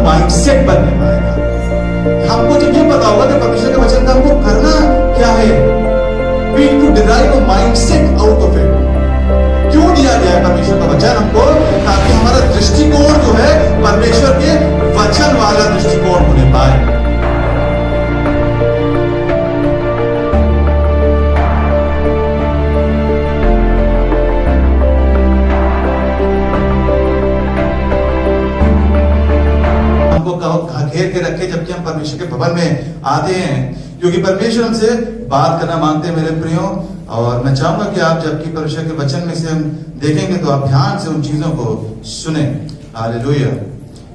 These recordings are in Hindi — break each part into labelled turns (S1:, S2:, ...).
S1: माइंडसेट बनने पाएगा। हमको जब ये पता होगा कि परमेश्वर के वचन का हमको करना क्या है, we need to derive a mindset out of it। क्यों दिया गया है परमेश्वर का वचन हमको? ताकि हमारा दृष्टिकोण जो है परमेश्वर के वचन वाला दृष्टिकोण होने पाए। घेर के रखे जबकि हम परमेश्वर के भवन में आते हैं, क्योंकि परमेश्वर हमसे बात करना मांगते हैं मेरे प्रियो। और मैं चाहूंगा कि आप जबकि परमेश्वर के वचन में से हम देखेंगे तो आप ध्यान से उन चीजों को सुने। हालेलुया।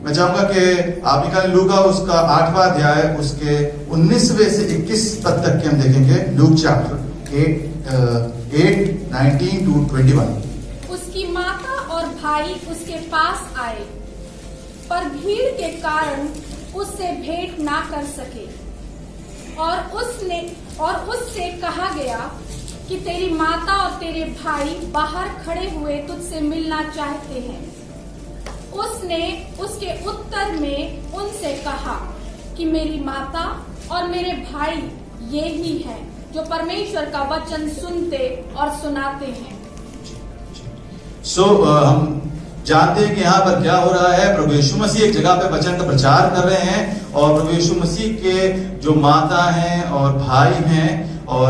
S1: मैं चाहूंगा कि आप निकालें लूका उसका 8वां अध्याय उसके 19वें से 21 पद तक के हम देखेंगे। Luke chapter 8:19 to 21।
S2: उसकी माता और भाई उसके पास आए, पर भीड़ के कारण उससे भेंट ना कर सके, और उससे कहा गया कि तेरी माता और तेरे भाई बाहर खड़े हुए तुझसे मिलना चाहते हैं। उसने उसके उत्तर में उनसे कहा कि मेरी माता और मेरे भाई ये ही हैं जो परमेश्वर का वचन सुनते और सुनाते हैं।
S1: हम जानते हैं कि यहाँ पर क्या हो रहा है। प्रभु यीशु मसीह एक जगह पे वचन का प्रचार कर रहे हैं, और प्रभु यीशु मसीह के जो माता हैं और भाई हैं, और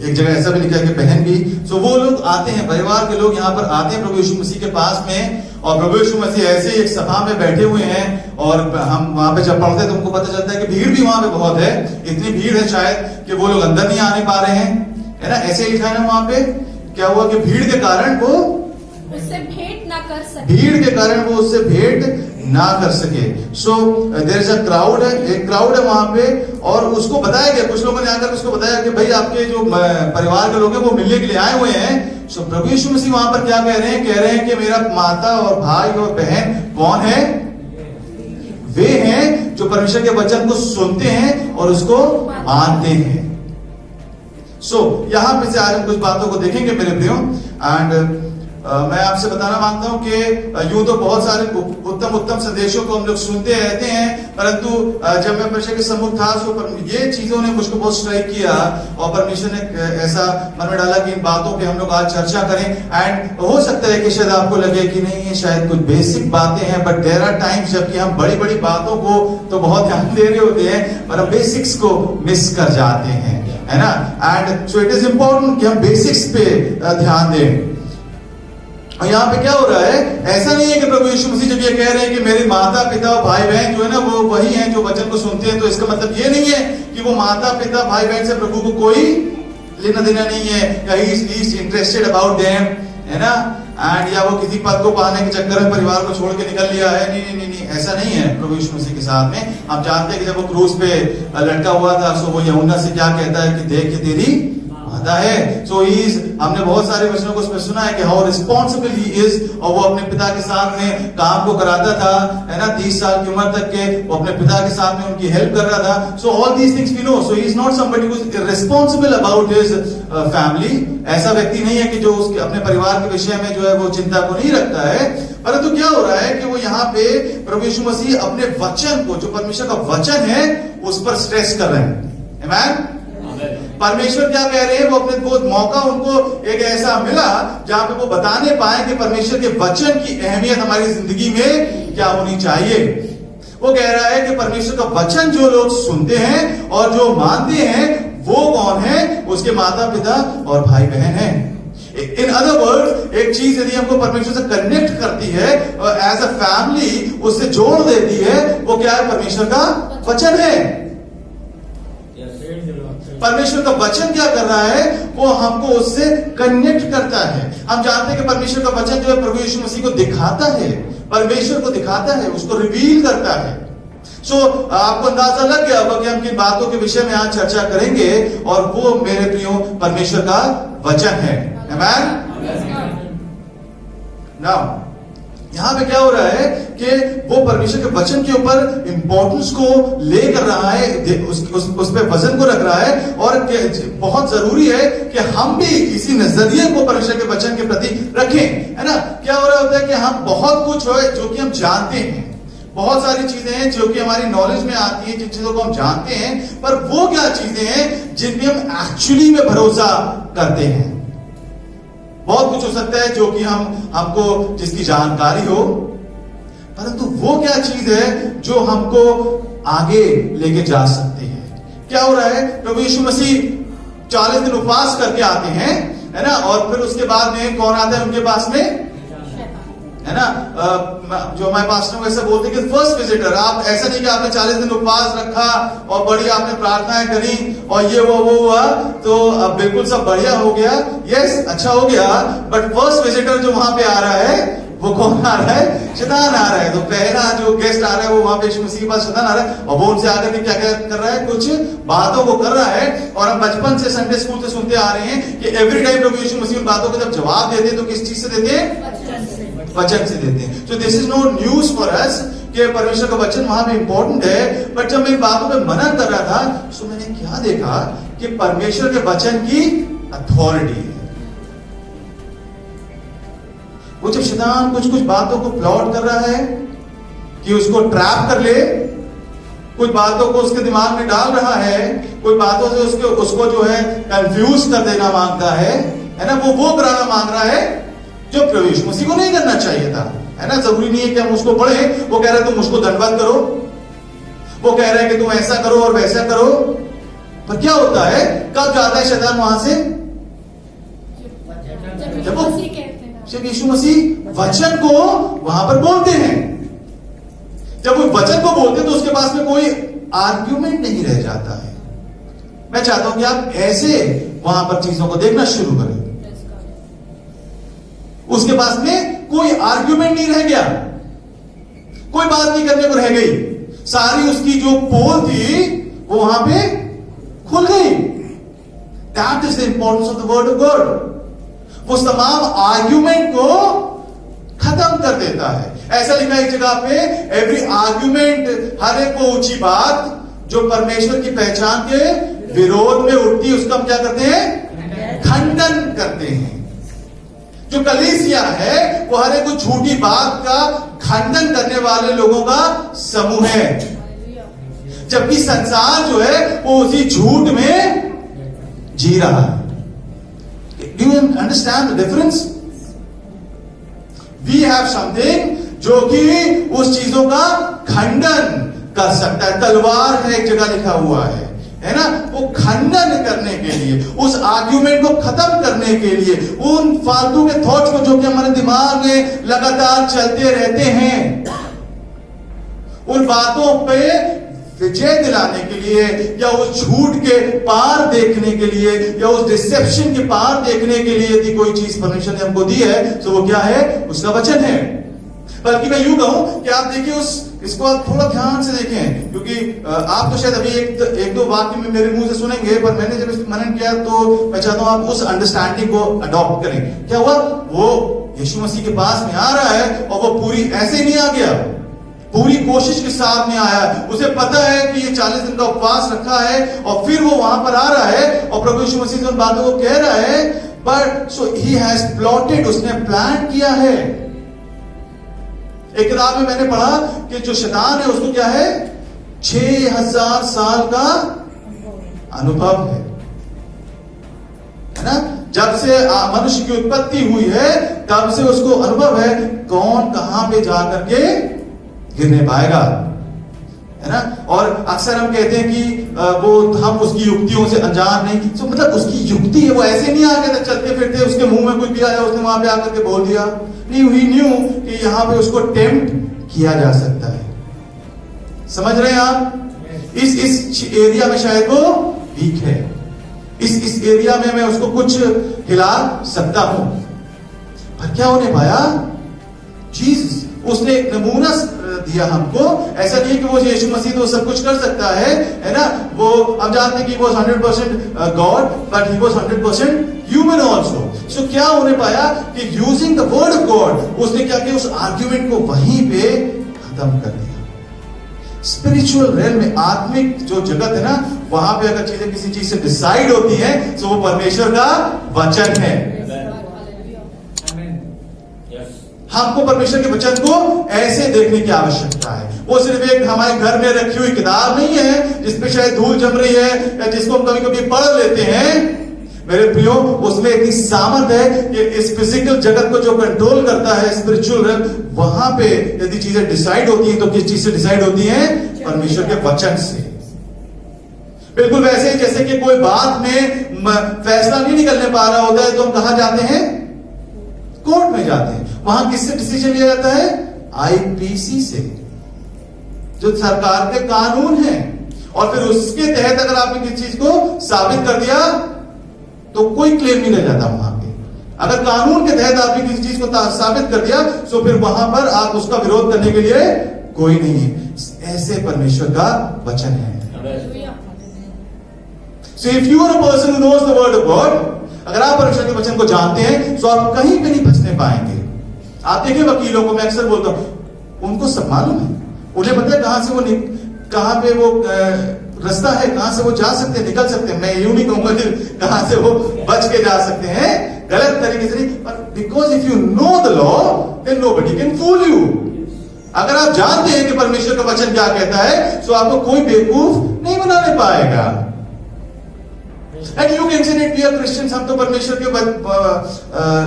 S1: एक जगह ऐसा भी लिखा है कि बहन भी, वो लोग आते हैं, परिवार के लोग यहाँ पर आते हैं प्रभु यीशु मसीह के पास में। और प्रभु यीशु मसीह ऐसे ही एक सभा में बैठे हुए हैं, और हम वहां पे जब पढ़ते हैं तो हमको पता चलता है कि भीड़ भी वहां पे बहुत है। इतनी भीड़ है शायद कि वो लोग अंदर नहीं आने पा रहे हैं, है ना। ऐसे ही लिखा है ना वहां पे। क्या हुआ कि भीड़ के कारण वो
S2: उससे भेंट ना कर सके,
S1: भीड़ के कारण वो उससे भेंट ना कर सके। So there is a crowd है, एक क्राउड है वहां पे, और उसको बताया गया, कुछ लोगों ने आकर उसको बताया कि भाई आपके जो परिवार के लोग हैं वो मिलने के लिए आए हुए हैं। सो प्रभु यीशु मसीह वहां पर क्या कह रहे हैं? कह रहे हैं कि मेरा माता और भाई और बहन कौन है? वे हैं जो परमेश्वर के वचन को सुनते हैं और उसको मानते हैं। सो यहां पे से आज हम कुछ बातों को देखेंगे मेरे प्रियो। एंड मैं आपसे बताना मांगता हूं कि यूं तो बहुत सारे उत्तम संदेशों को हम लोग सुनते रहते हैं, परंतु जब मैं परमेश्वर के सम्मुख था तो ये चीजों ने मुझको बहुत स्ट्राइक किया, और परमेश्वर ने ऐसा मन में डाला कि इन बातों पे हम लोग आज चर्चा करें। एंड हो सकता है कि शायद आपको लगे कि नहीं ये शायद कुछ बेसिक बातें हैं, बट देयर आर टाइम्स जबकि हम बड़ी बड़ी बातों को तो बहुत ध्यान दे रहे होते हैं, पर हम बेसिक्स को मिस कर जाते हैं, है ना। And so it is important कि हम बेसिक्स पे ध्यान दें। और यहाँ पे क्या हो रहा है? ऐसा नहीं है कि प्रभु यीशु मसीह जब ये कह रहे हैं कि मेरे माता पिता और भाई बहन जो है ना वो वही हैं जो वचन को सुनते हैं, तो इसका मतलब ये नहीं है कि वो माता पिता भाई बहन से प्रभु को कोई लेना देना नहीं है, या he is least interested about them, है ना। एंड या वो किसी पद को पाने के चक्कर में परिवार को छोड़ के निकल लिया है। नहीं, ऐसा नहीं है प्रभु यीशु मसीह के साथ में। हम जानते हैं कि जब वो क्रूस पे लटका हुआ था, सो वो यूहन्ना से क्या कहता है कि देख के तेरी माता है। सो हमने बहुत सारे वचनों को उसमें सुना है कि हाउ रिस्पॉन्सिबल ही इज, और वो अपने पिता के साथ में काम को कराता था, है ना। 30 साल की उम्र तक के वो अपने पिता के साथ में उनकी हेल्प कर रहा था। So all these things we know. So he is not somebody who is responsible about his family. ऐसा व्यक्ति नहीं है कि जो उसके अपने परिवार के विषय में जो है वो चिंता को नहीं रखता है। परंतु क्या हो रहा है कि वो यहाँ पे प्रभु यीशु मसीह अपने वचन को, जो परमेश्वर का वचन है, उस पर स्ट्रेस कर रहे हैं। आमेन। परमेश्वर क्या कह रहे हैं? वो अपने वो मौका उनको एक ऐसा मिला जहां पे वो बताने पाए कि परमेश्वर के वचन की अहमियत हमारी जिंदगी में क्या होनी चाहिए। वो कह रहा है कि परमेश्वर का वचन जो लोग सुनते हैं और जो मानते हैं वो कौन है? उसके माता पिता और भाई बहन हैं। इन अदर वर्ड्स, एक चीज यदि हमको परमेश्वर से कनेक्ट करती है और एज अ फैमिली उससे जोड़ देती है, वो क्या है? परमेश्वर का वचन है। परमेश्वर का वचन क्या कर रहा है? वो हमको उससे कनेक्ट करता है। हम जानते हैं कि परमेश्वर का वचन जो है प्रभु यीशु मसीह को दिखाता है, परमेश्वर को दिखाता है, उसको रिवील करता है। सो आपको अंदाजा लग गया होगा कि हम किन बातों के विषय में आज चर्चा करेंगे, और वो मेरे प्रियो परमेश्वर का वचन है। आमेन। नाउ यहां पे क्या हो रहा है कि वो परमेश्वर के वचन के ऊपर इंपॉर्टेंस को लेकर रहा है, उस पे वजन को रख रहा है, और बहुत जरूरी है कि हम भी इसी नजरिए को परमेश्वर के वचन के प्रति रखें, है ना। क्या हो रहा होता है कि हम बहुत कुछ है जो कि हम जानते हैं, बहुत सारी चीजें हैं जो कि हमारी नॉलेज में आती हैं, जिन चीजों को हम जानते हैं, पर वो क्या चीजें हैं जिन पे हम एक्चुअली में भरोसा करते हैं। बहुत कुछ हो सकता है जो कि हमको जिसकी जानकारी हो, परंतु वो क्या चीज है जो हमको आगे लेके जा सकती है। क्या हो रहा है, प्रभु यीशु मसीह 40 दिन उपवास करके आते हैं, है ना, और फिर उसके बाद में कौन आता है उनके पास में, है ना, जो हमारे पास में वैसे बोलते हैं कि फर्स्ट विजिटर। आप ऐसा नहीं कि आपने 40 दिन उपवास रखा और बड़ी आपने प्रार्थनाएं करी और ये वो हुआ तो अब बिल्कुल सब बढ़िया हो गया। यस, अच्छा हो गया, बट फर्स्ट विजिटर जो वहां पे आ रहा है वो कौन आ रहा है, शैतान आ रहा है। तो पहला जो गेस्ट आ रहा है वो वहां पे यीशु मसीह के पास शैतान आ रहा है और वो उनसे आकर के क्या क्या कर रहा है, कुछ बातों को कर रहा है। और हम बचपन से संडे स्कूल से सुनते आ रहे हैं कि एवरी टाइम प्रभु यीशु मसीह उन बातों को जब जवाब देते हैं तो किस चीज से देते हैं, वचन से देते हैं। So this is no news for us कि परमेश्वर का वचन वहां पे इंपॉर्टेंट है। बट जब मैं इन बातों पे मनन कर रहा था तो मैंने क्या देखा कि परमेश्वर के वचन की अथॉरिटी है। वो जब शैतान कुछ कुछ बातों को प्लॉट कर रहा है कि उसको ट्रैप कर ले, कुछ बातों को उसके दिमाग में डाल रहा है, कुछ बातों से उसको जो है कंफ्यूज कर देना मांगता है ना, वो कराना मांग रहा है जो प्रभु यीशु मसीह को नहीं करना चाहिए था, है ना। जरूरी नहीं है कि हम उसको पढ़े। वो कह रहे तुम उसको दंडवत करो, वो कह रहे हैं कि तुम ऐसा करो और वैसा करो। पर क्या होता है, कब जाता है शैतान वहां से, जब यीशु मसीह वचन को वहां पर बोलते हैं। जब वो वचन को बोलते हैं तो उसके पास में कोई आर्ग्यूमेंट नहीं रह जाता है। मैं चाहता हूं कि आप ऐसे वहां पर चीजों को देखना शुरू करें। उसके पास में कोई आर्ग्यूमेंट नहीं रह गया, कोई बात नहीं करने को रह गई। सारी उसकी जो पोल थी वो वहां पे खुल गई। That is the importance of the word of God. वो तमाम आर्ग्यूमेंट को खत्म कर देता है। ऐसा लिखा है एक जगह पे, एवरी आर्ग्यूमेंट, हर एक वो ऊंची बात जो परमेश्वर की पहचान के विरोध में उठती है उसका हम क्या करते हैं, खंडन करते हैं। जो कलीसिया है वो हर एक झूठी बात का खंडन करने वाले लोगों का समूह है, जबकि संसार जो है वो उसी झूठ में जी रहा है। Do you understand the difference? We have something जो कि उस चीजों का खंडन कर सकता है। तलवार है एक जगह लिखा हुआ है ना, वो खंडन करने के लिए, उस आर्ग्यूमेंट को खत्म करने के लिए, उन फालतू के थॉट्स को जो कि हमारे दिमाग में लगातार चलते रहते हैं, उन बातों पे विजय दिलाने के लिए, या उस झूठ के पार देखने के लिए, या उस डिसेप्शन के पार देखने के लिए यदि कोई चीज परमेश्वर ने हमको दी है तो वो क्या है, उसका वचन है। बल्कि मैं यूं कहूं कि आप देखिए इसको आप थोड़ा ध्यान से देखें, क्योंकि आप तो शायद अभी एक दो वाक्य में मेरे मुंह से सुनेंगे, पर मैंने जब इस मनन किया तो मैं चाहता हूं आप उस अंडरस्टैंडिंग को अडॉप्ट करें। क्या हुआ, वो यीशु मसीह के पास में आ रहा है और वो पूरी ऐसे नहीं आ गया, पूरी कोशिश के साथ में आया। उसे पता है कि ये 40 दिन का उपवास रखा है और फिर वो वहां पर आ रहा है और प्रभु यीशु मसीह से उन बातों को कह रहा है। But so he has plotted, उसने प्लान किया है। एक किताब में मैंने पढ़ा कि जो शैतान है उसको क्या है, 6000 साल का अनुभव है ना। जब से मनुष्य की उत्पत्ति हुई है तब से उसको अनुभव है कौन कहां पे जाकर के गिरने पाएगा, है ना। और अक्सर हम कहते हैं कि वो हम उसकी युक्तियों से अनजान नहीं, तो मतलब उसकी युक्ति है, वो ऐसे नहीं आके चलते फिरते उसके मुंह में कुछ भी आया उसने वहां पे आकर के बोल दिया। नहीं, ही न्यू कि यहां पे उसको टेम्प्ट किया जा सकता है। समझ रहे हैं आप? इस एरिया में शायद वो वीक है, इस एरिया में मैं उसको कुछ हिला सकता हूं। पर क्या होने पाया, जीसस उसने एक नमूना दिया हमको। ऐसा नहीं है कि वो यीशु मसीह तो सब कुछ कर सकता है ना। वो हम जानते हैं कि वो 100% God, but he was 100% human also. So क्या होने पाया कि using the word of God उसने क्या किया, उस आर्ग्यूमेंट को वहीं पे खत्म कर दिया। स्पिरिचुअल रेल में, आत्मिक जो जगत है ना, वहां पे अगर चीजें किसी चीज से डिसाइड होती है तो वो परमेश्वर का वचन है। हमको परमेश्वर के वचन को ऐसे देखने की आवश्यकता है। वो सिर्फ एक हमारे घर में रखी हुई किताब नहीं है जिसपे शायद धूल जम रही है या जिसको हम कभी कभी पढ़ लेते हैं। मेरे प्रियो, उसमें इतनी सामर्थ है कि इस फिजिकल जगत को जो कंट्रोल करता है, स्पिरिचुअल realm, वहां पे यदि चीजें डिसाइड होती हैं तो किस चीज से डिसाइड होती हैं? परमेश्वर के वचन से। बिल्कुल वैसे ही जैसे कि कोई बात में फैसला नहीं निकलने पा रहा होता है तो हम कहां जाते हैं? कोर्ट में जाते हैं। वहां किससे डिसीजन लिया जाता है? आईपीसी से, जो सरकार के कानून है। और फिर उसके तहत अगर आपने किसी चीज को साबित कर दिया तो कोई क्लेम नहीं रह जाता वहां पे। अगर कानून के तहत आपने किसी चीज को साबित कर दिया तो फिर वहां पर आप उसका विरोध करने के लिए कोई नहीं है। ऐसे परमेश्वर का वचन है। So if you are a person who knows the word of God, अगर आप परमेश्वर के वचन को जानते हैं तो आप कहीं पे नहीं फंसने पाएंगे। आप देखिए वकीलों को, मैं अक्सर बोलता हूं, उनको सब मालूम है, उन्हें पता है कहां से वो कहां पे वो रास्ता है, कहां से वो जा सकते हैं, निकल सकते हैं। मैं यूं नहीं कहूंगा कि कहां से वो बच के जा सकते हैं, गलत तरीके से नहीं, पर because if you know the law then nobody can fool you. अगर आप जानते हैं कि परमेश्वर का वचन क्या कहता है तो आपको कोई बेवकूफ नहीं बनाने पाएगा। And you can say we are Christians, हम तो परमेश्वर के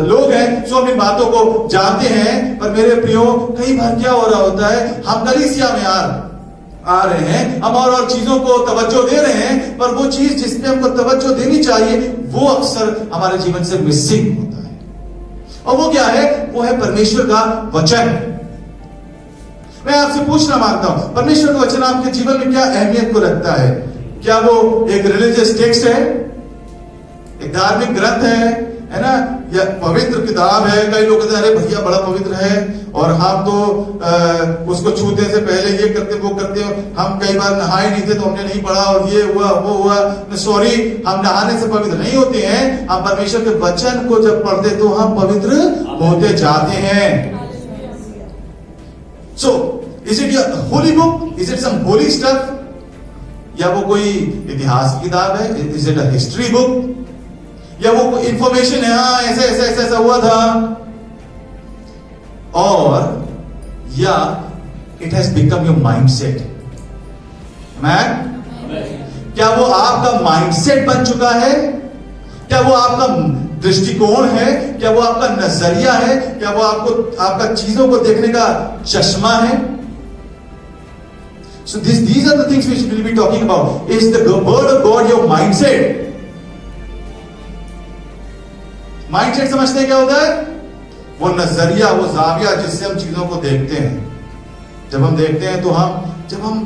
S1: लोग हैं, सो हम इन बातों को जानते हैं। पर मेरे प्रियो, कई बार क्या हो रहा होता है, हम कलीसिया में आ रहे हैं, हम और चीजों को तवज्जो दे रहे हैं, पर वो चीज जिसपे हमको तवज्जो देनी चाहिए वो अक्सर हमारे जीवन से मिसिंग होता है। और वो क्या है? वो है परमेश्वर का वचन। मैं आपसे पूछना मांगता हूं, परमेश्वर का वचन आपके जीवन में क्या अहमियत को रखता है? क्या वो एक रिलीजियस टेक्स्ट है, एक धार्मिक ग्रंथ है ना, या पवित्र किताब है? कई लोग कहते हैं अरे भैया बड़ा पवित्र है और हम तो उसको छूते से पहले ये करते वो करते, हम कई बार नहाए नहीं थे तो हमने नहीं पढ़ा और ये हुआ वो हुआ। सॉरी, हम नहाने से पवित्र नहीं होते हैं, हम परमेश्वर के वचन को जब पढ़ते तो हम पवित्र होते जाते हैं। So is it a holy book? Is it some holy stuff? या वो कोई इतिहास की किताब है? Is it a history book? या वो कोई इंफॉर्मेशन है, हाँ ऐसे ऐसे ऐसे ऐसा हुआ था? और या it has become your mindset? क्या वो आपका माइंडसेट बन चुका है? क्या वो आपका दृष्टिकोण है? क्या वो आपका नजरिया है? क्या वो आपका चीजों को देखने का चश्मा है? So these are the things we will be talking about. Is the word of God your mindset? Mindset समझते हैं क्या होता है? वो नजरिया, वो जाविया जिससे हम चीजों को देखते हैं। जब हम देखते हैं तो जब हम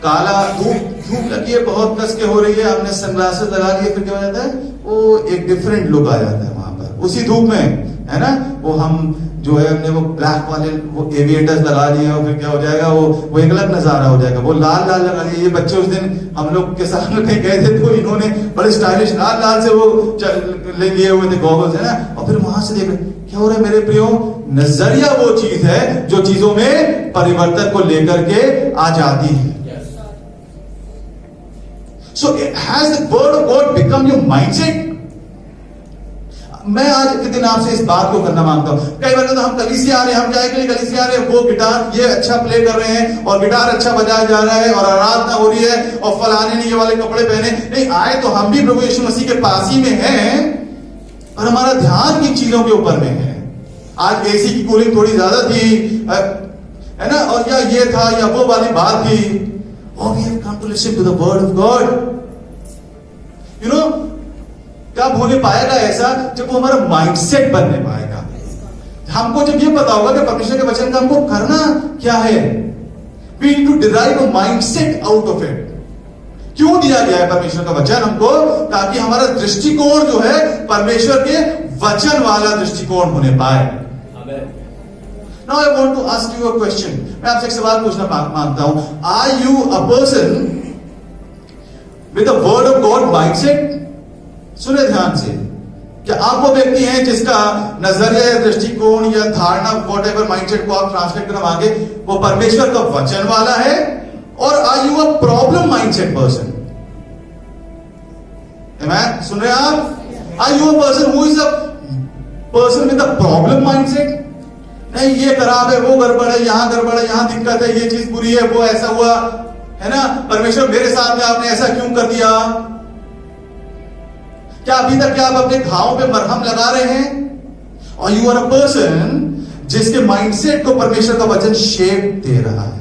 S1: काला धूप लगी है, बहुत कस के हो रही है, हमने सनग्लासेस लगा लिए, फिर क्या हो जाता है? वो एक डिफरेंट लुक आ जाता है वहां पर, उसी धूप में, है ना? वो हम जो है हमने वो ब्लैक वाले वो एविएटर्स लगा लिए और फिर क्या हो जाएगा? वो एक अलग नजारा हो जाएगा। वो लाल लगा लिए। ये बच्चे उस दिन हम लोग के साथ में कहीं गए थे तो इन्होंने बड़े स्टाइलिश लाल से वो ले लिए हुए थे गॉगल्स, है ना? और फिर वहां से देख रहे क्या हो रहा है? मेरे प्रियो, नजरिया वो चीज है जो चीजों में परिवर्तन को लेकर के आ जाती है। So has the word of God become your mindset? मैं आज के दिन आपसे इस बात को करना मांगता हूं। कई बार तो हम कलीसिया आ रहे हैं, हम जाए के लिए कलीसिया आ रहे हैं, वो गिटार ये अच्छा प्ले कर रहे हैं और गिटार अच्छा बजाया जा रहा है और आराधना हो रही है और फलाने ने ये वाले कपड़े पहने। नहीं, आए तो हम भी प्रभु यीशु मसीह के पास ही में हैं, पर हमारा ध्यान किन चीजों के ऊपर में है? आज एसी की कूलिंग थोड़ी ज्यादा थी, है ना, और या ये था या वो वाली बात थी। Oh, we have come to listen to the word of God. You know, कब होने पाएगा ऐसा? जब वो हमारा माइंडसेट बनने पाएगा। हमको जब ये पता होगा कि परमेश्वर के वचन का हमको करना क्या है। We need to derive a mindset out of it. क्यों दिया गया है परमेश्वर का वचन हमको? ताकि हमारा दृष्टिकोण जो है परमेश्वर के वचन वाला दृष्टिकोण होने पाए। Now I want to ask you a question. मैं आपसे एक सवाल पूछना मांगता हूं। Are you a person with a word of God mindset? सुने ध्यान से, क्या आप वो व्यक्ति हैं जिसका नजरिया या दृष्टिकोण या धारणा, वॉट एवर माइंडसेट को आप ट्रांसलेट करना मांगे, वो परमेश्वर का वचन वाला है? और are you a problem mindset person? सुन रहे आप? Are you a person who is a person with a problem mindset? नहीं ये खराब है, वो गड़बड़ है, यहाँ गड़बड़ है, यहाँ दिक्कत है, ये चीज बुरी है, वो ऐसा हुआ है ना, परमेश्वर मेरे साथ में आपने ऐसा क्यों कर दिया? क्या अभी तक क्या आप अपने घावों पे मरहम लगा रहे हैं? और यू आर अ पर्सन जिसके माइंडसेट को परमेश्वर का वचन शेप दे रहा है।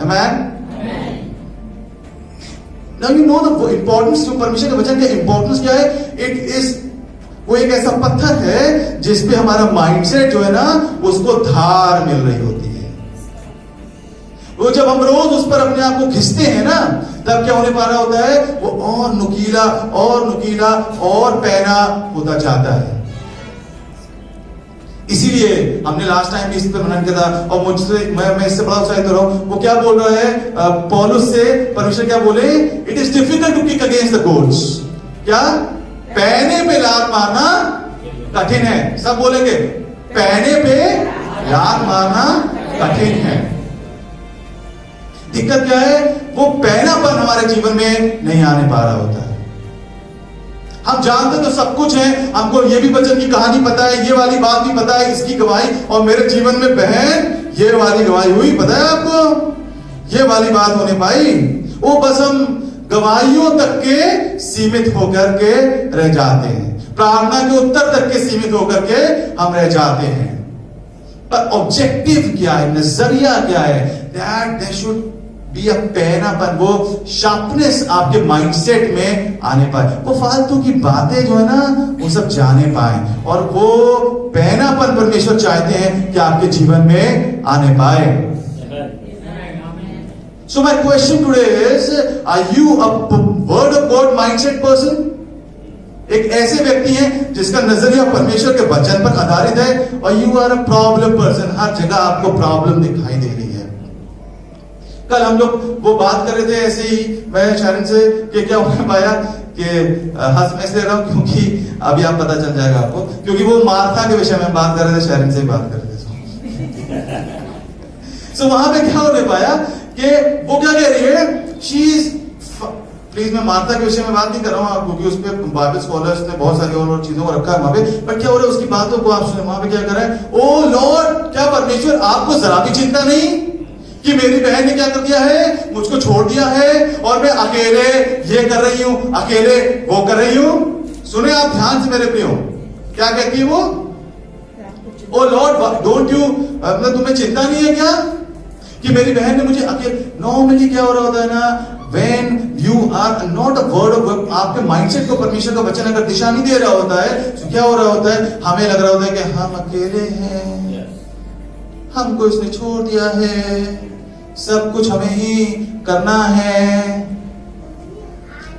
S1: Amen? Now you know the importance to परमेश्वर के वचन का इंपॉर्टेंस क्या है? इट इज वो एक ऐसा पत्थर है जिसपे हमारा माइंडसेट जो है ना उसको धार मिल रही होती है। वो जब हम रोज उस पर अपने आप को घिसते हैं ना, तब क्या होने पा रहा होता है? वो और नुकीला और नुकीला और पैना होता जाता है। इसीलिए हमने लास्ट टाइम भी इस पर मनन किया था, और मुझसे मैं इससे बड़ा उत्साहित हो रहा हूं। वो क्या बोल रहा है पौलुस से? परमेश्वर क्या बोले? It is difficult to kick against the goads. क्या? पैने पे लात मारना कठिन है। सब बोलेंगे पैने पे लात मारना कठिन है। दिक्कत क्या है? वो पैनापन हमारे जीवन में नहीं आने पा रहा होता है। हम जानते तो सब कुछ है, हमको ये भी वचन की कहानी पता है, ये वाली बात भी पता है, इसकी गवाही, और मेरे जीवन में बहन ये वाली गवाही हुई, पता है आपको? ये वाली बात होने पाई। वो बस हम गवाहियों तक के सीमित होकर के रह जाते हैं, प्रार्थना के उत्तर तक के सीमित होकर के हम रह जाते हैं। पर ऑब्जेक्टिव क्या है, नजरिया क्या है? That there should be a पैनापन, वो शार्पनेस आपके माइंडसेट में आने पाए, वो फालतू की बातें जो है ना वो सब जाने पाए, और वो पैनापन परमेश्वर चाहते हैं कि आपके जीवन में आने पाए। So my question today is, are you a word of God mindset person? एक ऐसे व्यक्ति हैं जिसका नजरिया परमेश्वर के वचन पर आधारित है, और you are a problem person, हर जगह आपको प्रॉब्लम दिखाई दे रही है। कल हम लोग वो बात कर रहे थे ऐसे ही, मैं शरण से, कि क्या होने पाया कि हंस मैं इसलिए रहा हूं क्योंकि अभी आप पता चल जाएगा आपको, क्योंकि वो मार्था के विषय में बात कर रहे थे, शरण से बात कर रहे थे। So वहां पे क्या होने पाया कि वो क्या कह रही है? शी इज, प्लीज मैं मार्था के विषय में बात नहीं कर रहा हूँ क्योंकि उस पर बाइबल स्कॉलर्स ने बहुत सारी और चीजों को रखा है वहां पे, बट क्या हो रहा है उसकी बातों को आप सुने। वहां पे क्या कर रहा है? ओ लॉर्ड, क्या परमेश्वर आपको जरा भी चिंता नहीं कि मेरी बहन ने क्या कर दिया है? मुझको छोड़ दिया है, और मैं अकेले ये कर रही हूं, अकेले वो कर रही हूं। सुने आप ध्यान से मेरे प्रियो, क्या कहती है वो? ओ लॉर्ड डोंट यू, मतलब तुम्हें चिंता नहीं है क्या कि मेरी बहन ने मुझे अकेले? नॉर्मली क्या हो रहा होता है ना, when you are not a word of God, आपके माइंडसेट को परमेश्वर का वचन अगर दिशा नहीं दे रहा होता है तो क्या हो रहा होता है? हमें लग रहा होता है कि हम अकेले हैं, हमको इसने छोड़ दिया है, सब कुछ हमें ही करना है।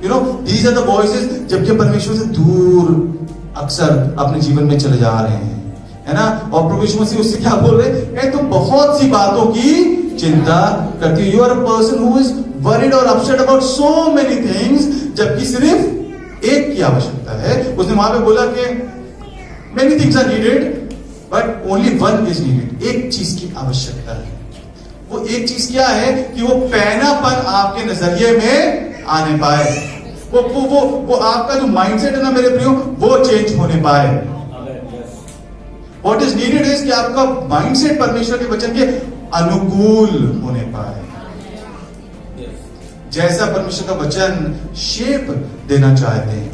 S1: You know, these are the voices, जबकि परमेश्वर से दूर अक्सर अपने जीवन में चले जा रहे हैं, है ना। और प्रभु यीशु मसीह उससे क्या बोल रहे हैं? तुम बहुत सी बातों की चिंता करती हो। You are a person who is worried और upset about so many things, जबकि सिर्फ एक की आवश्यकता है। उसने वहां पे बोला कि many things are needed but only one is needed, एक चीज की आवश्यकता है। वो एक चीज क्या है? कि वो पैनापन आपके नजरिए में आने पाए, वो आपका जो माइंडसेट है ना मेरे प्रियो, वो चेंज होने पाए। What is needed is कि आपका माइंडसेट परमेश्वर के वचन के अनुकूल होने पाए, जैसा परमेश्वर का वचन शेप देना चाहते हैं।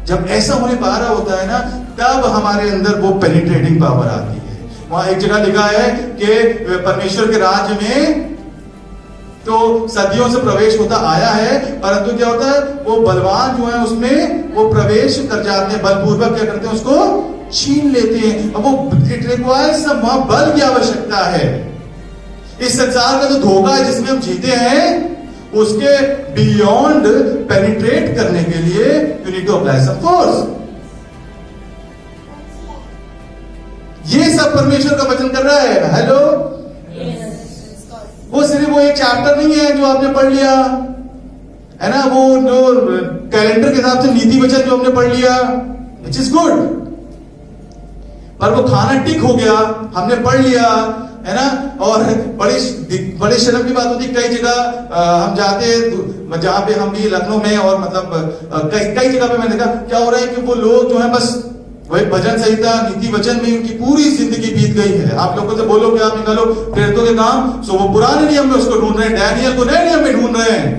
S1: जब ऐसा होने पा रहा होता है ना, तब हमारे अंदर वो पेनिट्रेटिंग पावर आती है। वहां एक जगह लिखा है कि परमेश्वर के राज्य में तो सदियों से प्रवेश होता आया है, परंतु क्या होता है? वो बलवान जो है उसमें वो प्रवेश कर जाते हैं, बलपूर्वक क्या करते हैं? उसको छीन लेते हैं। अब वो इट रिक्वायर्स वहां बल की आवश्यकता है। इस संसार का जो धोखा है जिसमें हम जीते हैं, उसके बियॉन्ड पेनिट्रेट करने के लिए you need to apply some force. ये सब परमेश्वर का वचन कर रहा है। हेलो, वो सिर्फ वो एक चैप्टर नहीं है जो आपने पढ़ लिया, है ना, वो जो कैलेंडर के हिसाब से नीति वचन जो हमने पढ़ लिया, विच इज गुड, पर वो खाना टिक हो गया, हमने पढ़ लिया, है ना। और बड़ी शर्म की बात होती, कई जगह हम जाते हैं जहां पे हम भी लखनऊ में, और मतलब कई जगह पे मैंने देखा क्या हो रहा है कि वो लोग जो है बस वो एक भजन संहिता नीति वचन में उनकी पूरी जिंदगी बीत गई है। आप लोगों से बोलो कि आप निकालो प्रेरितों के काम, सो वो पुराने नियम में उसको ढूंढ रहे हैं, डैनियल को नए नियम में ढूंढ रहे हैं।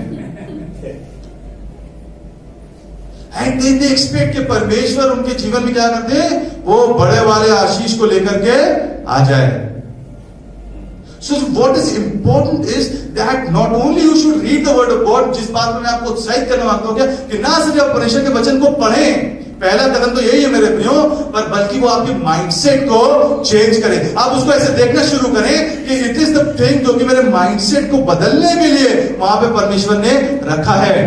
S1: एंड दे एक्सपेक्ट कि परमेश्वर उनके जीवन में क्या करते हैं, वो बड़े वाले आशीष को लेकर के आ जाए। So what is important is that not only you should read the word of God, जिस बात में मैं आपको उत्साहित करना मांगता हूं कि ना सिर्फ आप परमेश्वर के वचन को पढ़ें, पहला कदम तो यही है मेरे प्रियो, पर बल्कि वो आपके माइंडसेट को चेंज करे। आप उसको ऐसे देखना शुरू करें कि इट इज द थिंग जो कि मेरे माइंडसेट को बदलने के लिए वहां पे परमेश्वर ने रखा है।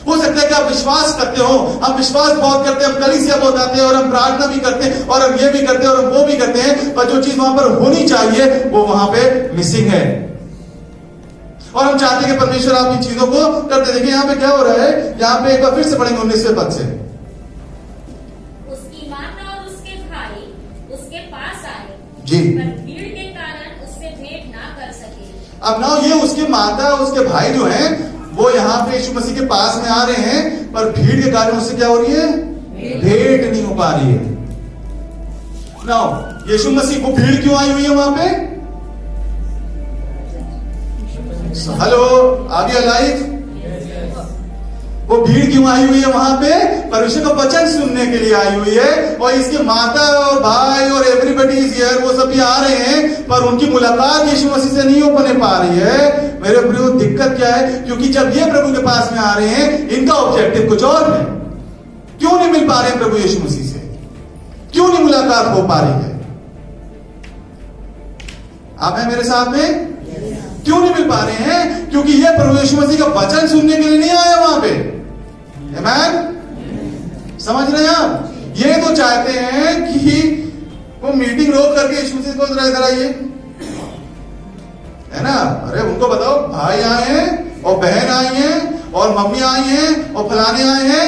S1: हो सकता है कि आप विश्वास करते हो, हम विश्वास बहुत करते हैं, हम कलीसिया बहुत आते हैं और हम प्रार्थना भी करते हैं और हम ये भी करते हैं और हम वो भी करते हैं, पर जो चीज वहां पर होनी चाहिए वो वहां पे मिसिंग है। और हम चाहते हैं कि परमेश्वर आप इन चीजों को करते। देखिए यहाँ पे क्या हो रहा है, यहाँ पे एक बार फिर से पढ़ेंगे 19वें पद से।
S3: उसकी माता और उसके भाई उसके पास आए
S1: जी,
S3: पर भीड़ के कारण उससे भेंट ना कर सके।
S1: अब ना ये उसके माता और उसके भाई जो हैं वो यहाँ पे यीशु मसीह के पास में आ रहे हैं, पर भीड़ के कारण उससे क्या हो रही है, भेंट नहीं हो पा रही है। नाउ यीशु मसीह को भीड़ क्यों आई हुई है वहां पे? Hello, are you alive? वो भीड़ क्यों आई हुई है वहां पे? परमेश्वर का वचन सुनने के लिए आई हुई है। और इसके माता और भाई और एवरीबॉडी इज हियर, वो सभी आ रहे हैं, पर उनकी मुलाकात यीशु मसीह से नहीं हो पा रही है। मेरे प्रियो, दिक्कत क्या है? क्योंकि जब ये प्रभु के पास में आ रहे हैं, इनका ऑब्जेक्टिव कुछ और है। क्यों नहीं मिल पा रहे हैं प्रभु यीशु मसीह से? क्यों नहीं मुलाकात हो पा रही है? आप हैं मेरे साथ में? क्यों नहीं मिल पा रहे हैं? क्योंकि ये प्रभु यीशु मसीह का वचन सुनने के लिए नहीं आया वहां पे। आमेन? समझ रहे हैं आप? ये तो चाहते हैं कि वो मीटिंग रोक करके यीशु मसीह को इधर आइए, है ना? अरे उनको बताओ, भाई आए हैं और बहन आई हैं और मम्मी आई हैं और फलाने आए हैं।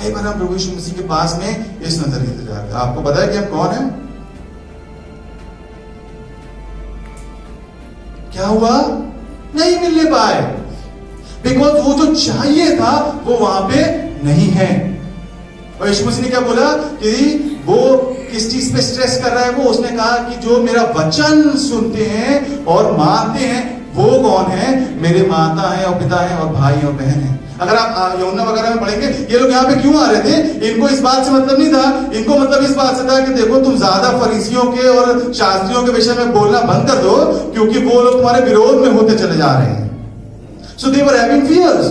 S1: कई बार हम प्रभु यीशु मसीह के पास में इस नजरिए से जाते हैं। आपको पता है कि हम कौन हैं? क्या हुआ? नहीं मिलने पाए, बिकॉज वो जो चाहिए था वो वहां पे नहीं है। और यीशु मसीह ने क्या बोला कि वो किस चीज पे स्ट्रेस कर रहा है? वो उसने कहा कि जो मेरा वचन सुनते हैं और मानते हैं वो कौन है? मेरे माता है और पिता है और भाई और बहन है। अगर आप यूहन्ना वगैरह में पढ़ेंगे, ये लोग यहाँ पे क्यों आ रहे थे? इनको इस बात से मतलब नहीं था। इनको मतलब इस बात से था कि देखो, तुम ज्यादा फरीसियों के और शास्त्रियों के विषय में बोलना बंद कर दो, क्योंकि वो लोग तुम्हारे विरोध में होते चले जा रहे हैं। सो दे वर हैविंग फियर्स।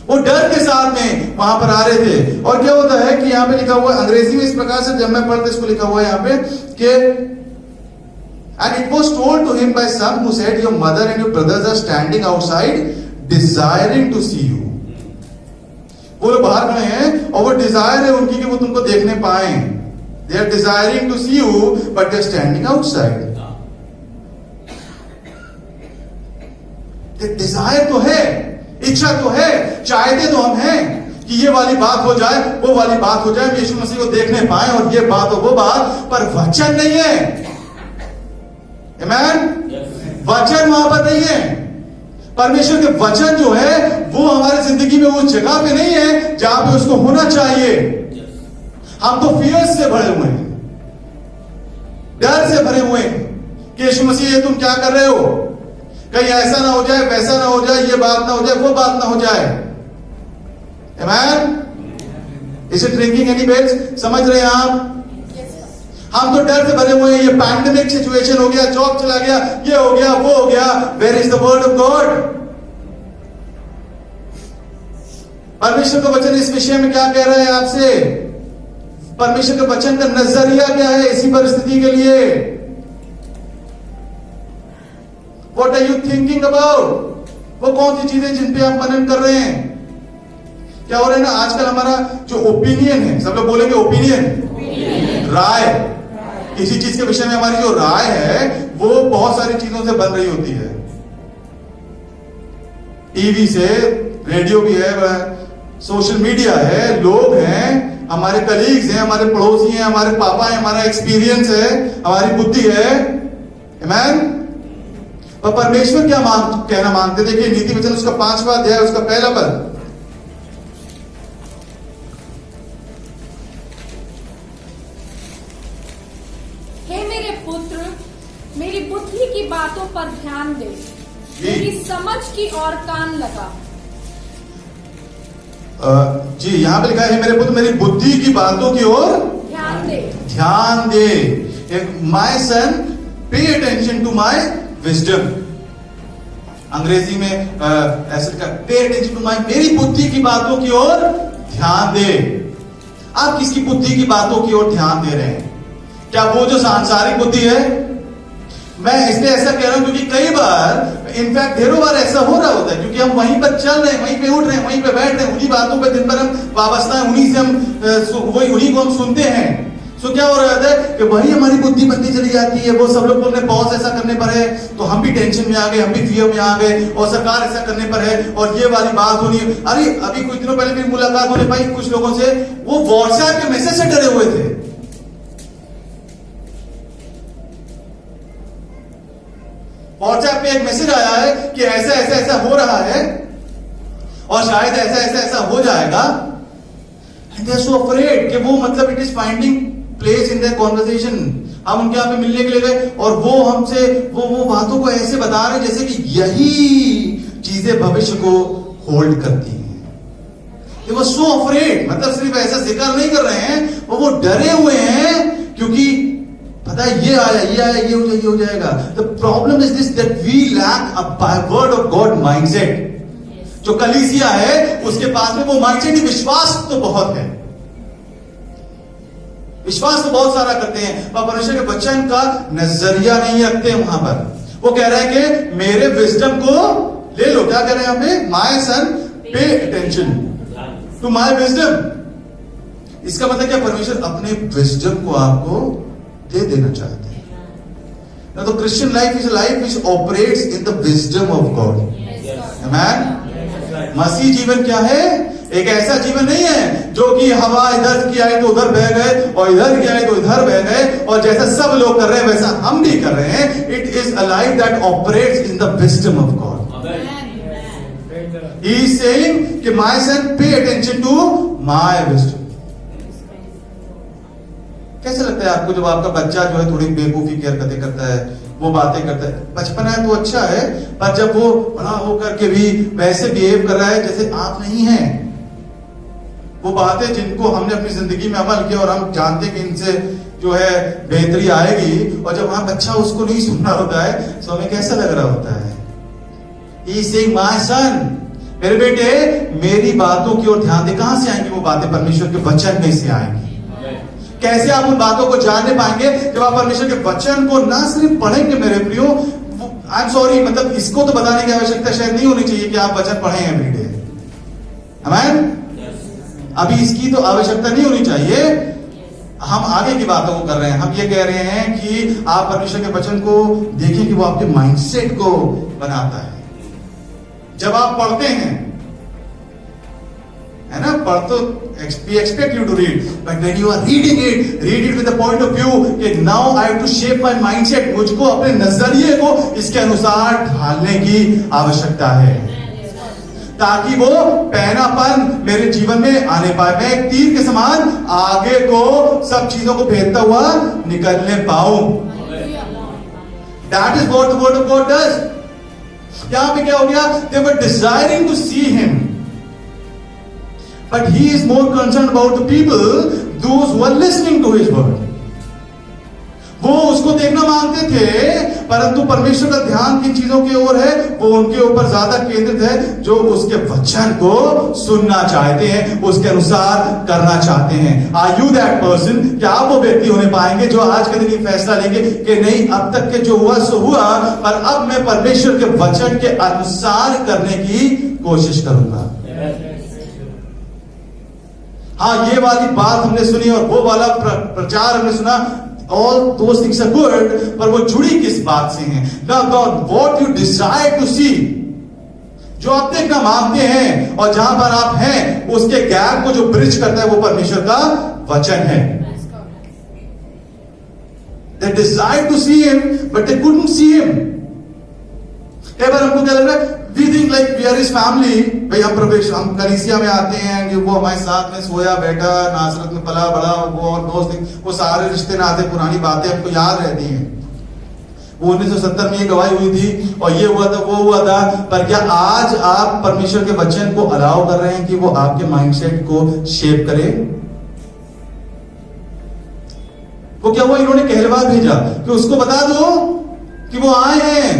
S1: वो डर के साथ में वहां पर आ रहे थे। और क्या होता है कि यहाँ पे लिखा हुआ है अंग्रेजी में इस प्रकार से, जब मैं पढ़ते इसको लिखा हुआ है यहाँ पे कि and it was told to him by some who said, your mother and your brothers are standing outside desiring to see you. वो लोग बाहर खड़े हैं और वो डिजायर है उनकी कि वो तुमको देखने पाए। They are desiring to see you, but they are standing outside. Desire तो है, इच्छा तो है, चाहते तो हम हैं कि ये वाली बात हो जाए, वो वाली बात हो जाए, यीशु मसीह को देखने पाए और ये बात और वो बात, पर वचन नहीं है। आमेन? वचन वहां पर नहीं है। परमेश्वर के वचन जो है वो हमारी जिंदगी में उस जगह पे नहीं है जहां पे उसको होना चाहिए। हम तो फियर्स से भरे हुए हैं, डर से भरे हुए हैं कि यीशु मसीह ये तुम क्या कर रहे हो? कहीं ऐसा ना हो जाए, वैसा ना हो जाए, ये बात ना हो जाए, वो बात ना हो जाए। Amen? Is it ringing any bells? समझ रहे हैं आप? हम तो डर से भरे हुए हैं। ये पैंडेमिक सिचुएशन हो गया, जॉब चला गया, ये हो गया, वो हो गया। Where is the word of God? परमेश्वर का वचन इस विषय में क्या कह रहा है आपसे? परमेश्वर के वचन का नजरिया क्या है इसी परिस्थिति के लिए? What are you thinking about? वो कौन सी चीजें जिन पे आप मनन कर रहे हैं? क्या हो रहा है ना, आजकल हमारा जो ओपिनियन है, सब लोग बोलेंगे ओपिनियन, राय, किसी चीज के विषय में हमारी जो राय है वो बहुत सारी चीजों से बन रही होती है। टीवी से, रेडियो भी है, सोशल मीडिया है, लोग हैं, हमारे कलीग्स हैं, हमारे पड़ोसी हैं, हमारे पापा हैं, हमारा एक्सपीरियंस है, हमारी बुद्धि है। आमेन? पर परमेश्वर क्या कहना मांगते? देखिए नीति वचन उसका 5वां अध्याय उसका पहला पद।
S2: समझ की ओर कान लगा।
S1: जी यहाँ पे लिखा है, मेरे पुत्र मेरी बुद्धि की बातों की ओर
S2: ध्यान दे।
S1: ध्यान दे। My son pay attention to my wisdom. अंग्रेजी में ऐसे लिखा, पे अटेंशन टू माय, मेरी बुद्धि की बातों की ओर ध्यान दे। आप किसकी बुद्धि की बातों की ओर ध्यान दे रहे हैं? क्या वो जो सांसारिक बुद्धि है? मैं इसलिए ऐसा कह रहा हूं क्योंकि कई बार, इनफैक्ट ढेरों बार ऐसा हो रहा होता है, क्योंकि हम वहीं पर चल रहे हैं, वहीं पे उठ रहे हैं, वहीं पे बैठ रहे हैं, उन्हीं बातों पे दिन भर हम वाबस्ता है, उन्हीं से हम उन्हीं को हम सुनते हैं। सो क्या हो रहा है कि वही हमारी बुद्धि बनती चली जाती है। वो सब लोग बोल रहे बॉस ऐसा करने पर है तो हम भी टेंशन में आ गए, हम भी फियर में आ गए, और सरकार ऐसा करने पर है, और ये वाली बात होनी है। अरे अभी कुछ दिनों पहले मेरी मुलाकात होने पाई कुछ लोगों से, वो व्हाट्सएप के मैसेज से डरे हुए थे। व्हाट्सएप पे एक मैसेज आया है कि ऐसा ऐसा ऐसा हो रहा है और शायद ऐसा ऐसा ऐसा हो जाएगा, and they are so afraid कि वो, मतलब it is finding place in their conversation. हम उनके यहाँ पे मिलने के लिए गए और वो हमसे वो बातों को ऐसे बता रहे जैसे कि यही चीजें भविष्य को होल्ड करती हैं। दे वर सो अफ्रेड, मतलब सिर्फ ऐसा जिक्र नहीं कर रहे हैं, वो डरे हुए हैं क्योंकि पता है ये आया, ये हो जाएगा। The problem is this, that we lack a word of God mindset. जो कलीसिया है उसके पास में वो माइंडसेट ही, विश्वास तो बहुत है, विश्वास तो बहुत सारा करते हैं, पर परमेश्वर के वचन का नजरिया नहीं रखते हैं। वहां पर वो कह रहे हैं कि मेरे विजडम को ले लो। क्या कह रहे हैं यहाँ पे? My son pay attention to my wisdom. इसका मतलब क्या? परमेश्वर अपने विजडम को आपको दे देना चाहते हैं ना। तो Christian life is life which operates in the wisdom of God. Amen. मसीह जीवन क्या है? एक ऐसा जीवन नहीं है जो कि हवा इधर की आई तो उधर बह गए और इधर की आई तो इधर बह गए, और जैसा सब लोग कर रहे हैं वैसा हम भी कर रहे हैं। It is a life that operates in the wisdom of God. He is saying कि my son pay attention to my wisdom. कैसे लगता है आपको जब आपका बच्चा जो है थोड़ी बेवकूफी की हरकतें करता है, वो बातें करता है? बचपन है तो अच्छा है, पर जब वो बड़ा होकर के भी वैसे बिहेव कर रहा है जैसे आप नहीं हैं, वो बातें जिनको हमने अपनी जिंदगी में अमल किया और हम जानते हैं कि इनसे जो है बेहतरी आएगी, और जब वहां बच्चा उसको नहीं सुन रहा होता है तो हमें कैसा लग रहा होता है? He is saying, my son, मेरे बेटे मेरी बातों की ओर ध्यान दे। कहां से आएंगी वो बातें? परमेश्वर के वचन में से आएंगी। कैसे आप उन बातों को जानने पाएंगे? जब आप परमेश्वर के वचन को ना सिर्फ पढ़ेंगे मेरे प्रियो, आई एम सॉरी, मतलब इसको तो बताने की आवश्यकता शायद नहीं होनी चाहिए कि आप वचन पढ़ें एवरीडे। आमेन। अभी इसकी तो आवश्यकता नहीं होनी चाहिए। हम आगे की बातों को कर रहे हैं। हम ये कह रहे हैं कि आप परमेश्वर के वचन को देखें कि वो आपके माइंडसेट को बनाता है। जब आप पढ़ते हैं, है ना, पढ़ तो we expect you to read, but when you are read it with the point of view कि now I have to shape my mindset, मुझको अपने नजरिए को इसके अनुसार ढालने की आवश्यकता है ताकि वो पहनापन मेरे जीवन में आने पाए। मैं एक तीर के समान आगे को सब चीजों को भेदता हुआ निकलने पाऊं। That is what the word of God does. यहां पे क्या हो गया? They were desiring to see him, but he is more concerned about the people, those who are listening to his word. वो उसको देखना मांगते थे, परंतु परमेश्वर का ध्यान किन चीजों की ओर है? वो उनके ऊपर ज्यादा केंद्रित है जो उसके वचन को सुनना चाहते हैं, उसके अनुसार करना चाहते हैं। Are you that person? क्या आप वो व्यक्ति होने पाएंगे जो आज के दिन फैसला लेंगे कि नहीं, अब तक के जो हुआ सो हुआ, पर अब मैं परमेश्वर के वचन के अनुसार करने की कोशिश करूंगा। हाँ, ये वाली बात हमने सुनी और वो वाला प्रचार हमने सुना, all those things are good, पर वो जुड़ी किस बात से हैं? Now God, what you desire to see, जो आप देखना मांगते हैं और जहां पर आप हैं, उसके गैप को जो ब्रिज करता है वो परमेश्वर का वचन है। They desired to see him, but they couldn't see him. कई बार हमको क्या लग रहा है? We think like we are his family. भाई हम कलीसिया में आते हैं, वो हमारे साथ में सोया बैठा, नासरत में पला बड़ा, वो और दोस्त, वो सारे रिश्ते नाते पुरानी बातें हमको याद रहती हैं। वो 1970 में ये गवाही हुई थी और ये हुआ था, वो हुआ था, पर क्या आज आप परमेश्वर के वचन को अलाउ कर रहे हैं कि वो आपके माइंडसेट को शेप करे? वो क्या हुआ, इन्होंने कहलवा भेजा कि उसको बता दो कि वो आए हैं।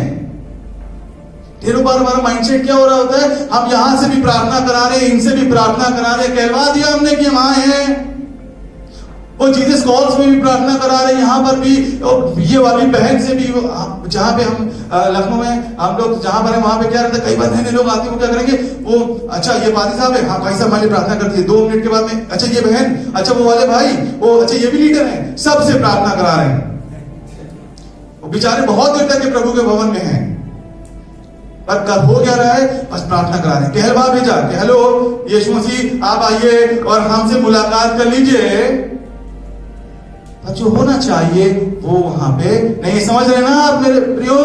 S1: ढेरों बार हमारा माइंडसेट क्या हो रहा होता है, हम यहां से भी प्रार्थना करा रहे हैं, इनसे भी प्रार्थना करा रहे हैं, कहलवा दिया हमने कि हम आए हैं। वो जीसस कॉल्स में भी प्रार्थना करा रहे हैं, यहाँ पर भी, और ये वाली बहन से भी, जहां पे हम लखनऊ में हम लोग जहां पर है वहां पे क्या रहता है, कई बार नए लोग आते हैं, वो क्या करेंगे, वो अच्छा ये पादी साहब है, हाँ भाई साहब हमारी प्रार्थना करती है, 2 मिनट के बाद में अच्छा ये बहन, अच्छा वो वाले भाई, वो अच्छा ये भी लीडर है, सबसे प्रार्थना करा रहे हैं। वो बेचारे बहुत देर तक प्रभु के भवन में हैं, पर कब हो क्या रहा है, बस प्रार्थना करा रहे हैं। कहलवा भेजा कि हेलो यीशु मसीह आप आइए और हमसे मुलाकात कर लीजिए, पर जो होना चाहिए वो वहां पे नहीं। समझ रहे ना आप मेरे प्रियो,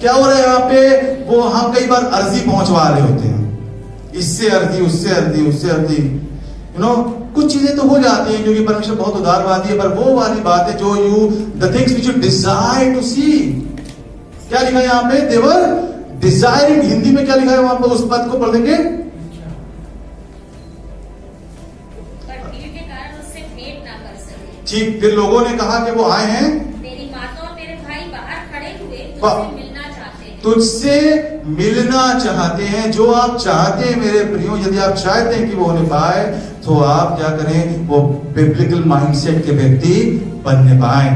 S1: क्या हो रहा है यहाँ पे, वो हम कई बार अर्जी पहुंचवा रहे होते हैं, इससे अर्जी उससे अर्जी उससे अर्जी, कुछ चीजें तो हो जाती हैं क्योंकि परमेश्वर बहुत उदारवादी है, पर वो वाली बात है जो you the things which you desire to see, क्या लिखा है यहाँ पे, देवर डिजायरिंग, हिंदी में क्या लिखा है वहां पर, उस पद को पढ़ देंगे, ठीक। फिर लोगों ने कहा कि वो आए हैं,
S3: तेरी माता और तेरे भाई बाहर खड़े हुए तुझसे मिलना चाहते हैं,
S1: तुझसे मिलना चाहते हैं। जो आप चाहते हैं मेरे प्रियो, यदि आप चाहते हैं कि वो होने पाए, तो आप क्या करें, वो बिब्लिकल माइंडसेट के व्यक्ति बनने पाए,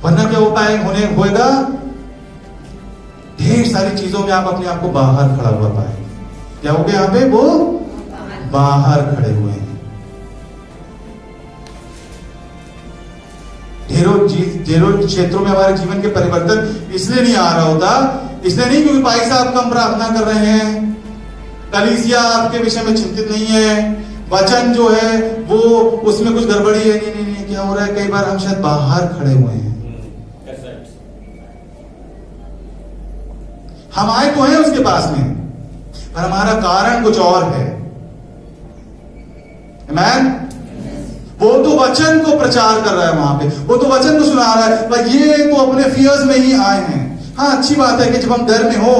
S1: वरना क्या हो पाए, होएगा ढेर सारी चीजों में आप अपने आप को बाहर खड़ा हुआ पाए। क्या हो गया यहाँ पे, वो बाहर खड़े हुए हैं। ढेरों क्षेत्रों में हमारे जीवन के परिवर्तन इसलिए नहीं आ रहा होता, इसलिए नहीं क्योंकि भाई साहब कम प्रार्थना कर रहे हैं, कलीसिया आपके विषय में चिंतित नहीं है, वचन जो है वो उसमें कुछ गड़बड़ी है, नहीं नहीं नहीं, क्या हो रहा है, कई बार हम शायद बाहर खड़े हुए हैं। हम आए तो हैं उसके पास में, पर हमारा कारण कुछ और है। आमीन। वो तो वचन को प्रचार कर रहा है वहां पे, वो तो वचन को सुना रहा है, पर ये तो अपने फियर्स में ही आए हैं। हाँ, अच्छी बात है कि जब हम डर में हो,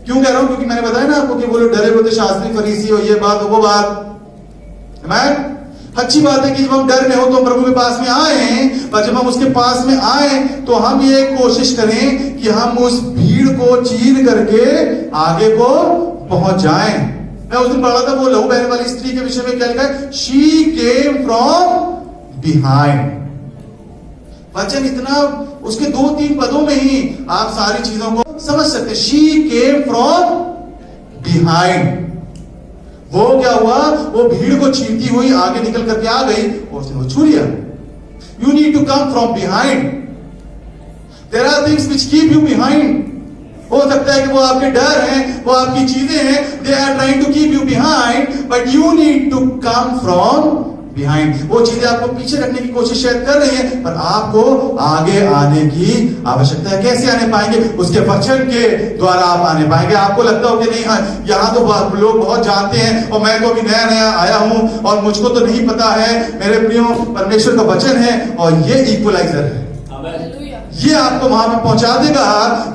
S1: क्यों कह रहा हूं, क्योंकि मैंने बताया ना आपको कि वो लोग डरे हुए थे, शास्त्री फरीसी हो, ये बात हो वो बात। आमीन। अच्छी बात है कि जब हम डर में हो तो हम प्रभु के पास में आए, पर जब हम उसके पास में आए तो हम ये कोशिश करें कि हम उस भीड़ को चीर करके आगे को पहुंच जाएं। मैं उस दिन पढ़ा था वो लहू बहने वाली स्त्री के विषय में, क्या लिखा है, शी केम फ्रॉम बिहाइंड। वचन इतना, उसके 2-3 पदों में ही आप सारी चीजों को समझ सकते। She came from behind. वो क्या हुआ, वो भीड़ को चीरती हुई आगे निकल करके आ गई और उसने वो छू लिया। You need to come from behind. There are things which keep you behind. हो सकता है कि वो आपके डर हैं, वो आपकी चीजें हैं, they are trying to keep you behind, but you need to come from behind. वो चीजें आपको पीछे रखने की कोशिश शायद कर रही है, पर आपको आगे आने की आवश्यकता है। कैसे आने पाएंगे, उसके वचन के द्वारा आप आने पाएंगे। आपको लगता हो कि नहीं, यहाँ तो लोग बहुत जानते हैं और मैं तो अभी नया नया आया हूं और मुझको तो नहीं पता है। मेरे प्रियो, परमेश्वर का वचन है और ये इक्वलाइजर है। ये आपको वहां पे पहुंचा देगा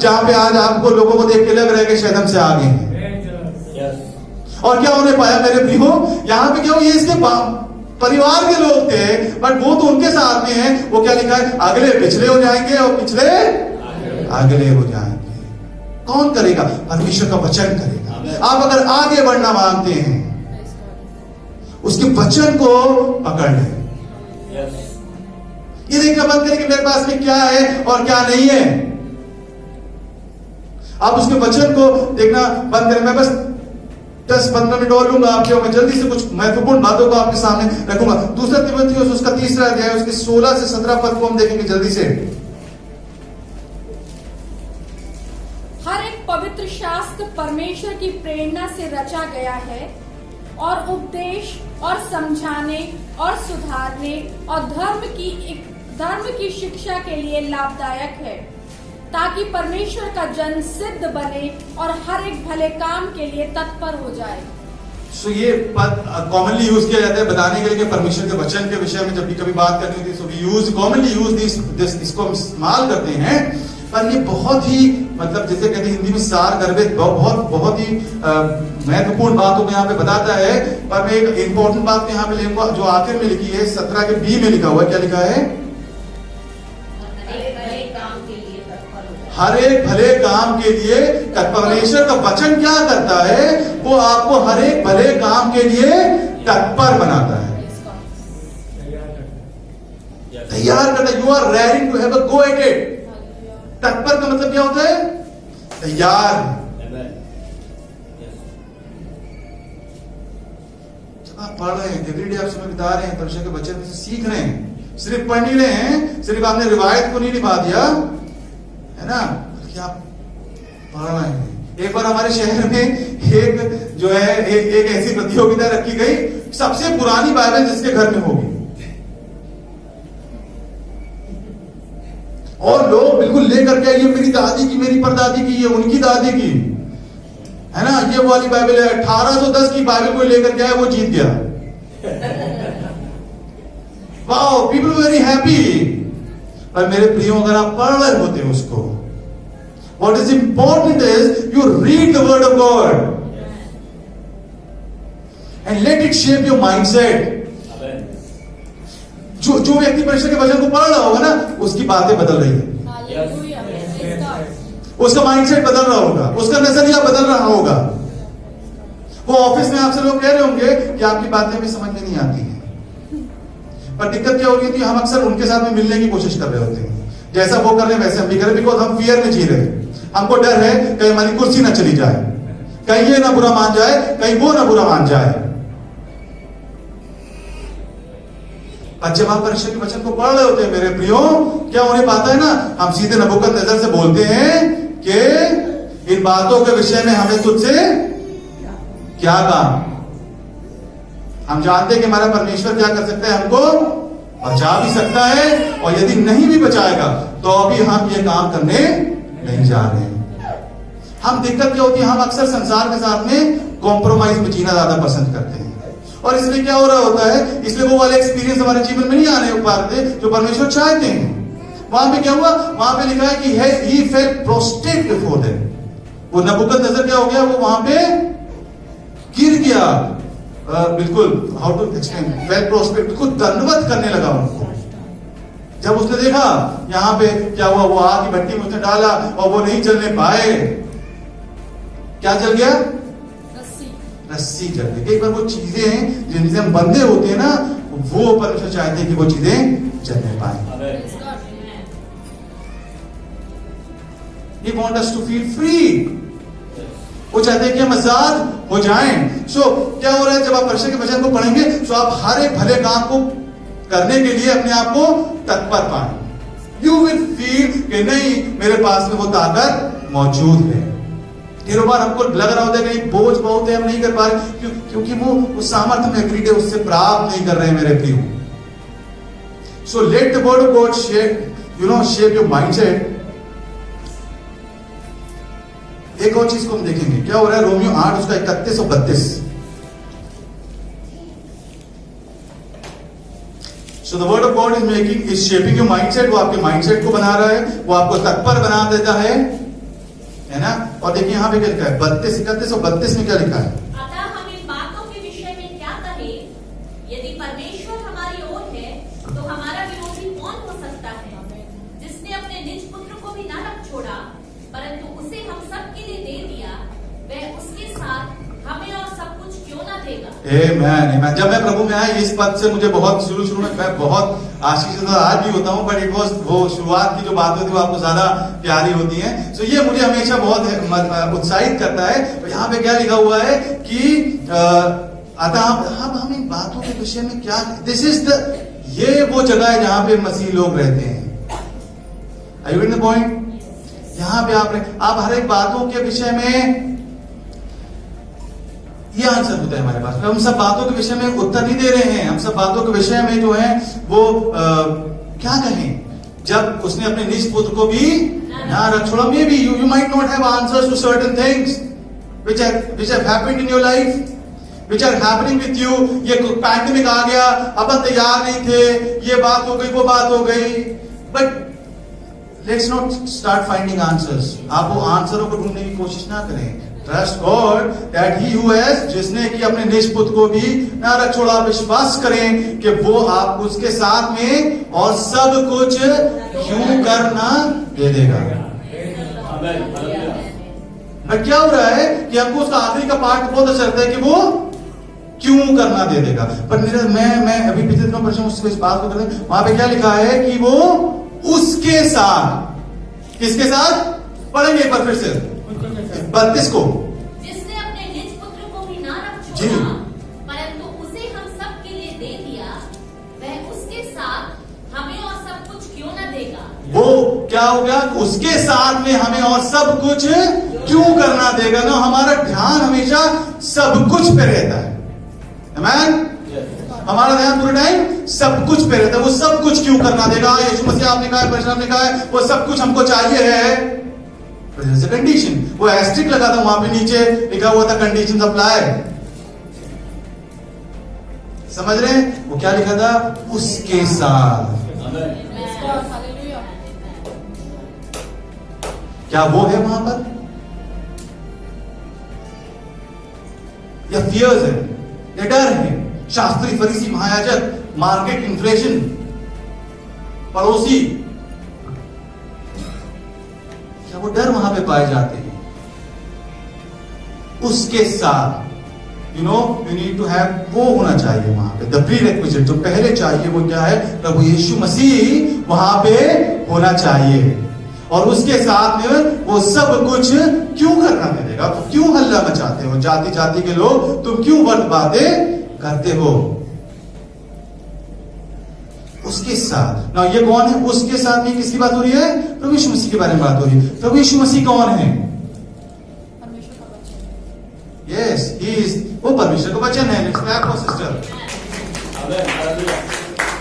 S1: जहां पे आज आपको लोगों को देख के लग रहा है कि शायद हमसे आगे हैं। और क्या उन्हें पाया मेरे प्रियो, यहाँ पे क्या हो, ये इसके परिवार के लोग थे, बट वो तो उनके साथ में है। वो क्या लिखा है, अगले पिछले हो जाएंगे और पिछले अगले हो जाएंगे। कौन करेगा, परमेश्वर का वचन करेगा। आप अगर आगे बढ़ना मांगते हैं, उसके वचन को पकड़ लें। ये देखना बंद करें कि मेरे पास में क्या है और क्या नहीं है। आप उसके वचन को देखना बंद करें। मैं बस 10-15 मिनट और लूंगा आपके, मैं जल्दी से कुछ महत्वपूर्ण बातों को आपके सामने रखूंगा। दूसरा तीमुथियुस उसका 3रा अध्याय, उसके 16 से 17 पद को हम देखेंगे जल्दी से।
S2: हर एक पवित्र शास्त्र परमेश्वर की प्रेरणा से रचा गया है और उपदेश और समझाने और सुधारने और धर्म की शिक्षा के लिए लाभदायक है, ताकि परमेश्वर का जन सिद्ध बने और हर एक भले काम के लिए तत्पर हो जाए।
S1: सो ये पद कॉमनली यूज किया जाता है बताने के लिए कि परमेश्वर के वचन के विषय में जब भी कभी बात करनी होती है, so we use commonly use this, इसको हम इस्तेमाल करते हैं। पर ये बहुत ही मतलब जैसे कहते हैं हिंदी में सार गर्भित बहुत ही महत्वपूर्ण बातों को यहाँ पे बताता है। पर मैं एक इंपॉर्टेंट बात यहाँ पे लिखूंगा जो आखिर में लिखी है 17 के बी में लिखा हुआ है। क्या लिखा है? हर एक भले काम के लिए तत्पर। परमेश्वर का वचन क्या करता है? वो आपको हर एक भले काम के लिए तत्पर बनाता है, तैयार करता है। You are ready to have a go at it. तत्पर का मतलब क्या होता है? तैयार। जब आप पढ़ रहे हैं, एवरीडे आप समय बिता रहे हैं, परमेश्वर के वचन से सीख रहे हैं, सिर्फ पढ़ नहीं रहे हैं, सिर्फ आपने रिवायत को नहीं निभा दिया है ना, बल्कि आप पढ़ रहे हैं। एक बार हमारे शहर में एक जो है एक ऐसी प्रतियोगिता रखी गई, सबसे पुरानी बाइबल जिसके घर में होगी, और लोग बिल्कुल लेकर के ये मेरी दादी की, मेरी परदादी की, ये उनकी दादी की है ना, ये वाली बाइबल है। 1810 की बाइबल को लेकर के आया, वो जीत गया। Wow, people very happy. पर मेरे प्रियो, अगर आप पढ़ रहे होते हैं उसको, what is important is you read the word of God and let it shape your mindset. जो व्यक्ति परमेश्वर के वचन को पढ़ रहा होगा ना, उसकी बातें बदल रही है, उसका माइंडसेट बदल रहा होगा, उसका नजरिया बदल रहा होगा। वो ऑफिस में आपसे लोग कह रहे होंगे कि आपकी बातें भी समझ में नहीं आती हैं, पर दिक्कत क्या हो रही थी, हम अक्सर उनके साथ में मिलने की कोशिश कर रहे होते हैं। जैसा वो कर रहे हैं वैसे हम भी करें, बिकॉज हम फियर में जी रहे हैं। हमको डर है कहीं हमारी कुर्सी ना चली जाए, कहीं ये ना बुरा मान जाए, कहीं वो ना बुरा मान जाए। और जब आप परमेश्वर के वचन को पढ़ रहे होते हैं मेरे प्रियो, क्या उन्हें पाता है ना, हम सीधे नबूकदनेस्सर से बोलते हैं कि इन बातों के विषय में हमें तुझसे क्या काम। हम जानते हैं कि हमारा परमेश्वर क्या कर सकता है, हमको बचा भी सकता है, और यदि नहीं भी बचाएगा तो अभी हम ये काम करने नहीं जा रहे हैं। हम दिक्कत क्या होती है, हम अक्सर संसार के साथ में कॉम्प्रोमाइज में जीना ज्यादा पसंद करते हैं, और इसलिए क्या हो रहा होता है, इसलिए वो वाले एक्सपीरियंस हमारे जीवन में नहीं आने पाते जो परमेश्वर चाहते हैं। वहां पे क्या हुआ, वहां पे लिखा है कि he fell prostrate before them। वो नबूकदनेस्सर क्या हो गया, वो वहां पे गिर गया, बिल्कुल how to explain, fell prostrate, बिल्कुल दंडवत करने लगा उनको। जब उसने देखा यहाँ पे क्या हुआ, वो आग की भट्टी में उसने डाला और वो नहीं चलने पाए। क्या चल गया? रस्सी जल गई। कई बार वो चीजें हैं जिनसे हम बंधे होते हैं ना, वो परमेश्वर चाहते हैं कि वो चीजें चलने पाए। He wants us to feel free। वो चाहते हैं कि हम आजाद हो जाएं। सो क्या हो रहा है, जब आप परमेश्वर के वचन को पढ़ेंगे तो आप हर एक भले काम को करने के लिए अपने आप को तत्पर पाए। यू विल फील कि नहीं, मेरे पास में वो ताकत मौजूद है। कई बार हमको लग रहा होता है कि बोझ बहुत है, हम नहीं कर पा रहे, क्योंकि वो सामर्थ्य में एवरीडे उससे प्राप्त नहीं कर रहे हैं मेरे प्रियो। So let the word of God shape your mindset. एक और चीज को हम देखेंगे, क्या हो रहा है रोमियो 8 उसका 31 और 32। So the word of God is shaping your mindset. वो आपके माइंडसेट को बना रहा है, वो आपको तत्पर बना देता है ना। और देखिए यहाँ पे क्या लिखा है, 32, 31 और 32 में क्या लिखा है,
S3: अतः हम इन बातों के विषय में क्या कहें, यदि परमेश्वर हमारी ओर है तो हमारा विरोधी कौन हो सकता है। जिसने अपने निज पुत्र को भी न रख छोड़ा, परंतु उसे हम सब के लिए दे दिया, वह उसके साथ हमें और सब कुछ क्यों न देगा।
S1: आमीन। जब मैं प्रभु में आया, इस पद से मुझे बहुत शुरू में मैं बहुत आशीषित आज भी होता हूँ, बट इट वॉज वो शुरुआत की जो बात होती है वो आपको ज्यादा प्यारी होती है। सो ये मुझे हमेशा बहुत उत्साहित करता है। तो यहाँ पे क्या लिखा हुआ है कि अतः हम इन बातों के विषय में क्या, दिस इज द, ये वो जगह है जहां पे मसीह लोग रहते हैं। Are you getting the point? यहां पे आप हर एक बातों के विषय में ये आंसर होता है हमारे पास। हम सब बातों के विषय में उत्तर नहीं दे रहे हैं, हम सब बातों के विषय में जो है वो क्या कहें, जब उसने अपने निज पुत्र को भी ना रख छोड़ा। Maybe you might not have answers to certain things which have happened in your life, which are happening with you. ये पैंडेमिक आ गया, अपन तैयार नहीं थे, ये बात हो गई, वो बात हो गई. But let's not start finding answers. आप वो आंसरों को ढूंढने की कोशिश ना करें. Trust God that He who has, जिसने कि अपने निज पुत्र को भी ना रख छोड़ा, विश्वास करें कि वो आपको उसके साथ में और सब कुछ क्यों करना दे देगा. बट क्या हो रहा है कि हमको उसका आखिरी का पार्ट बहुत अच्छा लगता है कि वो क्यों करना दे देगा. पर मैं अभी पिछले दिनों पर इस बात को करते हैं, वहां पे क्या लिखा है कि वो उसके साथ, किसके साथ पढ़ेंगे एक बार फिर से 32 को,
S3: जिसने अपने निज पुत्र को भी ना रख छोड़ा परंतु उसे हम सब के लिए दे दिया, वह उसके साथ हमें और सब कुछ क्यों न देगा.
S1: वो क्या हो गया, उसके साथ में हमें और सब कुछ क्यों करना देगा ना. हमारा ध्यान हमेशा सब कुछ पे रहता है. आमीन. हमारा ध्यान पूरे टाइम सब कुछ पे रहता है. वो सब कुछ क्यों करना देगा. यीशु मसीह आपने कहा है, परमेश्वर ने कहा है, वो सब कुछ हमको चाहिए है. कंडीशन, वो एस्ट्रिक लगा था वहां पे, नीचे लिखा हुआ था कंडीशन अप्लाई. समझ रहे हैं वो क्या लिखा था, उसके साथ. क्या वो है वहां पर, या फियर्स है, या डर है. शास्त्री, फरीसी, महायाजक, मार्केट, इन्फ्लेशन, पड़ोसी, क्या वो डर वहां पे पाए जाते हैं. उसके साथ यू नीड टू हैव, वो होना चाहिए वहां पे. द प्रीरेक्विजिट, जो पहले चाहिए वो क्या है, प्रभु यीशु मसीह वहां पे होना चाहिए. और उसके साथ में वो सब कुछ क्यों करना दे देगा. तो क्यों हल्ला मचाते हो जाति जाति के लोग, तुम क्यों वर्त बातें करते हो. उसके साथ ना, ये कौन है, उसके साथ में किसकी बात हो रही है, प्रभु यीशु मसीह के बारे में बात हो रही है. प्रभु यीशु मसीह कौन है, यस, ही इज, वो परमेश्वर का वचन है. Let's clap for sister.